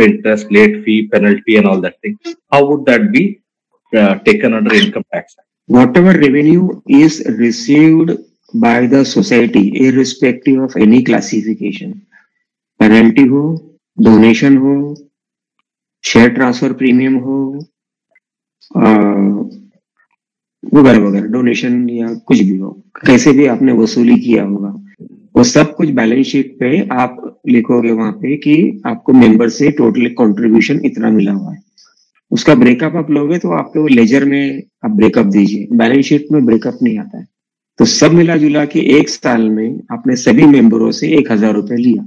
late fee, penalty, and all that thing. How would that be taken under income tax? Whatever revenue is received by the society, irrespective of any classification, penalty हो, donation हो, share transfer premium हो, वगैरह वगैरह, donation या कुछ भी हो, कैसे भी आपने वसूली किया होगा, वो सब कुछ बैलेंस शीट पे आप लिखोगे वहां पे कि आपको मेंबर से टोटल कंट्रीब्यूशन इतना मिला हुआ है। उसका ब्रेकअप आप लोगे तो आपको लेजर में आप ब्रेकअप दीजिए, बैलेंस शीट में ब्रेकअप नहीं आता है। तो सब मिला जुला के एक साल में आपने सभी मेंबरों से 1,000 रुपए लिया।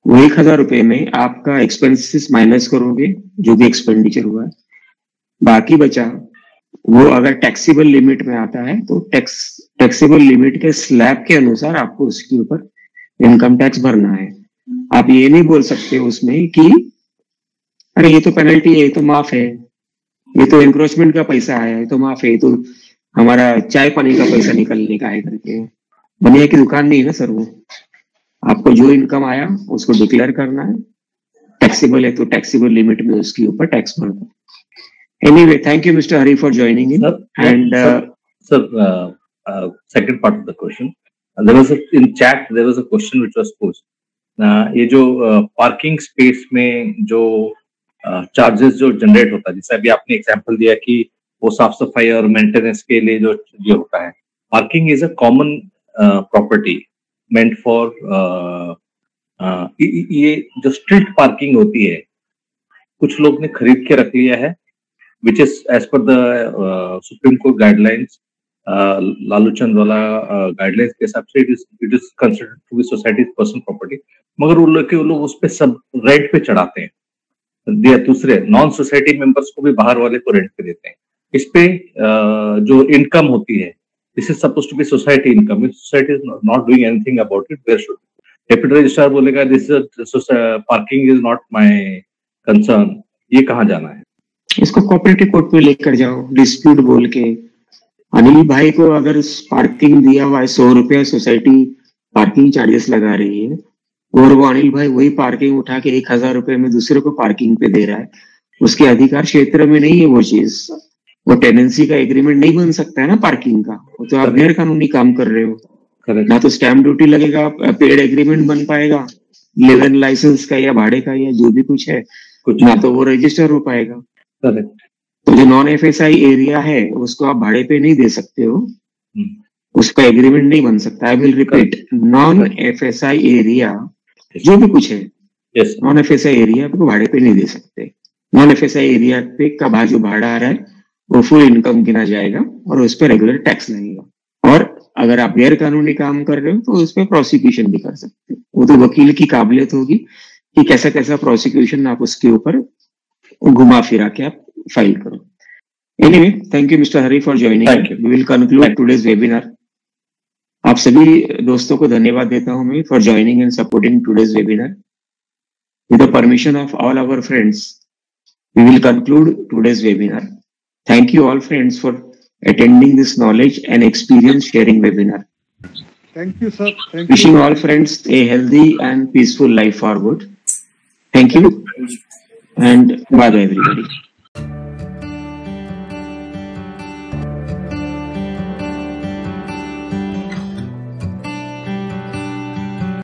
वो 1,000 रुपए में आपका एक्सपेंसेस माइनस करोगे, जो भी एक्सपेंडिचर हुआ है, बाकी बचा वो अगर टैक्सेबल लिमिट में आता है तो टैक्सेबल लिमिट के स्लैब के अनुसार आपको उसके ऊपर इनकम टैक्स भरना है। आप ये नहीं बोल सकते उसमें कि अरे ये तो पेनल्टी है, ये तो माफ है, ये तो एनक्रोचमेंट का पैसा है, ये तो माफ है, ये तो हमारा चाय पानी का पैसा निकलने का है करके। बनिया की दुकान नहीं है ना सर वो। आपको जो इनकम आया उसको डिक्लेयर करना है, टैक्सेबल है तो टैक्सेबल लिमिट में उसके ऊपर टैक्स भरना। Anyway, thank you, Mr. Hari, for joining in. Sir, second part of the question. There was in chat there was a question which was posed. ये जो पार्किंग स्पेस में जो चार्जेस जो generate होता है, जैसे अभी आपने एग्जांपल दिया कि वो साफ सफाई और मेंटेनेंस के लिए जो होता है, parking is a common property meant for ये जो स्ट्रीट पार्किंग होती है, कुछ लोग ने खरीद के रख लिया है, which is as per the Supreme Court guidelines, लालूचंद वाला गाइडलाइंस के हिसाब से it is considered to be society's personal property, मगर वो लोग उस पे सब रेंट पे चढ़ाते हैं, दूसरे नॉन सोसाइटी मेंबर्स को भी बाहर वाले को रेंट पे देते हैं। इस पे जो इनकम होती है, this is suppose to be society income, society is not doing anything about it, there should deputy registrar बोलेगा this is parking is not my concern, ये कहाँ जाना है? इसको कोऑपरेटिव कोर्ट में लेकर जाओ, डिस्प्यूट बोल के। अनिल भाई को अगर पार्किंग दिया हुआ है 100 रुपया, सोसाइटी पार्किंग चार्जेस लगा रही है, और वो अनिल भाई वही पार्किंग उठा के 1,000 रुपए में दूसरे को पार्किंग पे दे रहा है, उसके अधिकार क्षेत्र में नहीं है वो चीज, वो टेनेंसी का एग्रीमेंट नहीं बन सकता है ना पार्किंग का, वो तो आप गैर कानूनी काम कर रहे हो। ना तो स्टैम्प ड्यूटी लगेगा, पेड एग्रीमेंट बन पाएगा लिव-इन लाइसेंस का या भाड़े का या जो भी कुछ है, ना तो वो रजिस्टर हो पाएगा। तो जो नॉन एफएसआई एरिया है उसको आप भाड़े पे नहीं दे सकते हो, उसका एग्रीमेंट नहीं बन सकता। I will repeat, non FSI area जो भी कुछ है, नॉन एफएसआई एरिया को भाड़े पे नहीं दे सकते। नॉन एफएसआई एरिया पे का जो भाड़ा आ रहा है वो फुल इनकम गिना जाएगा और उस पर रेगुलर टैक्स लगेगा। और अगर आप गैर कानूनी काम कर रहे हो तो उस पर प्रोसिक्यूशन भी कर सकते हो, वो तो वकील की काबिलियत होगी कि कैसा कैसा प्रोसिक्यूशन आप उसके ऊपर घुमा फिरा के आप फाइल करो। Anyway, thank you mister Hari for joining. We will conclude today's webinar. आप सभी दोस्तों को धन्यवाद देता हूं मैं for joining and supporting today's webinar. With the permission of all our friends, we will conclude today's webinar. Thank you all friends for attending this knowledge and experience sharing webinar. Thank you, sir. Wishing all friends a healthy and peaceful life forward. Thank you and bye bye everybody.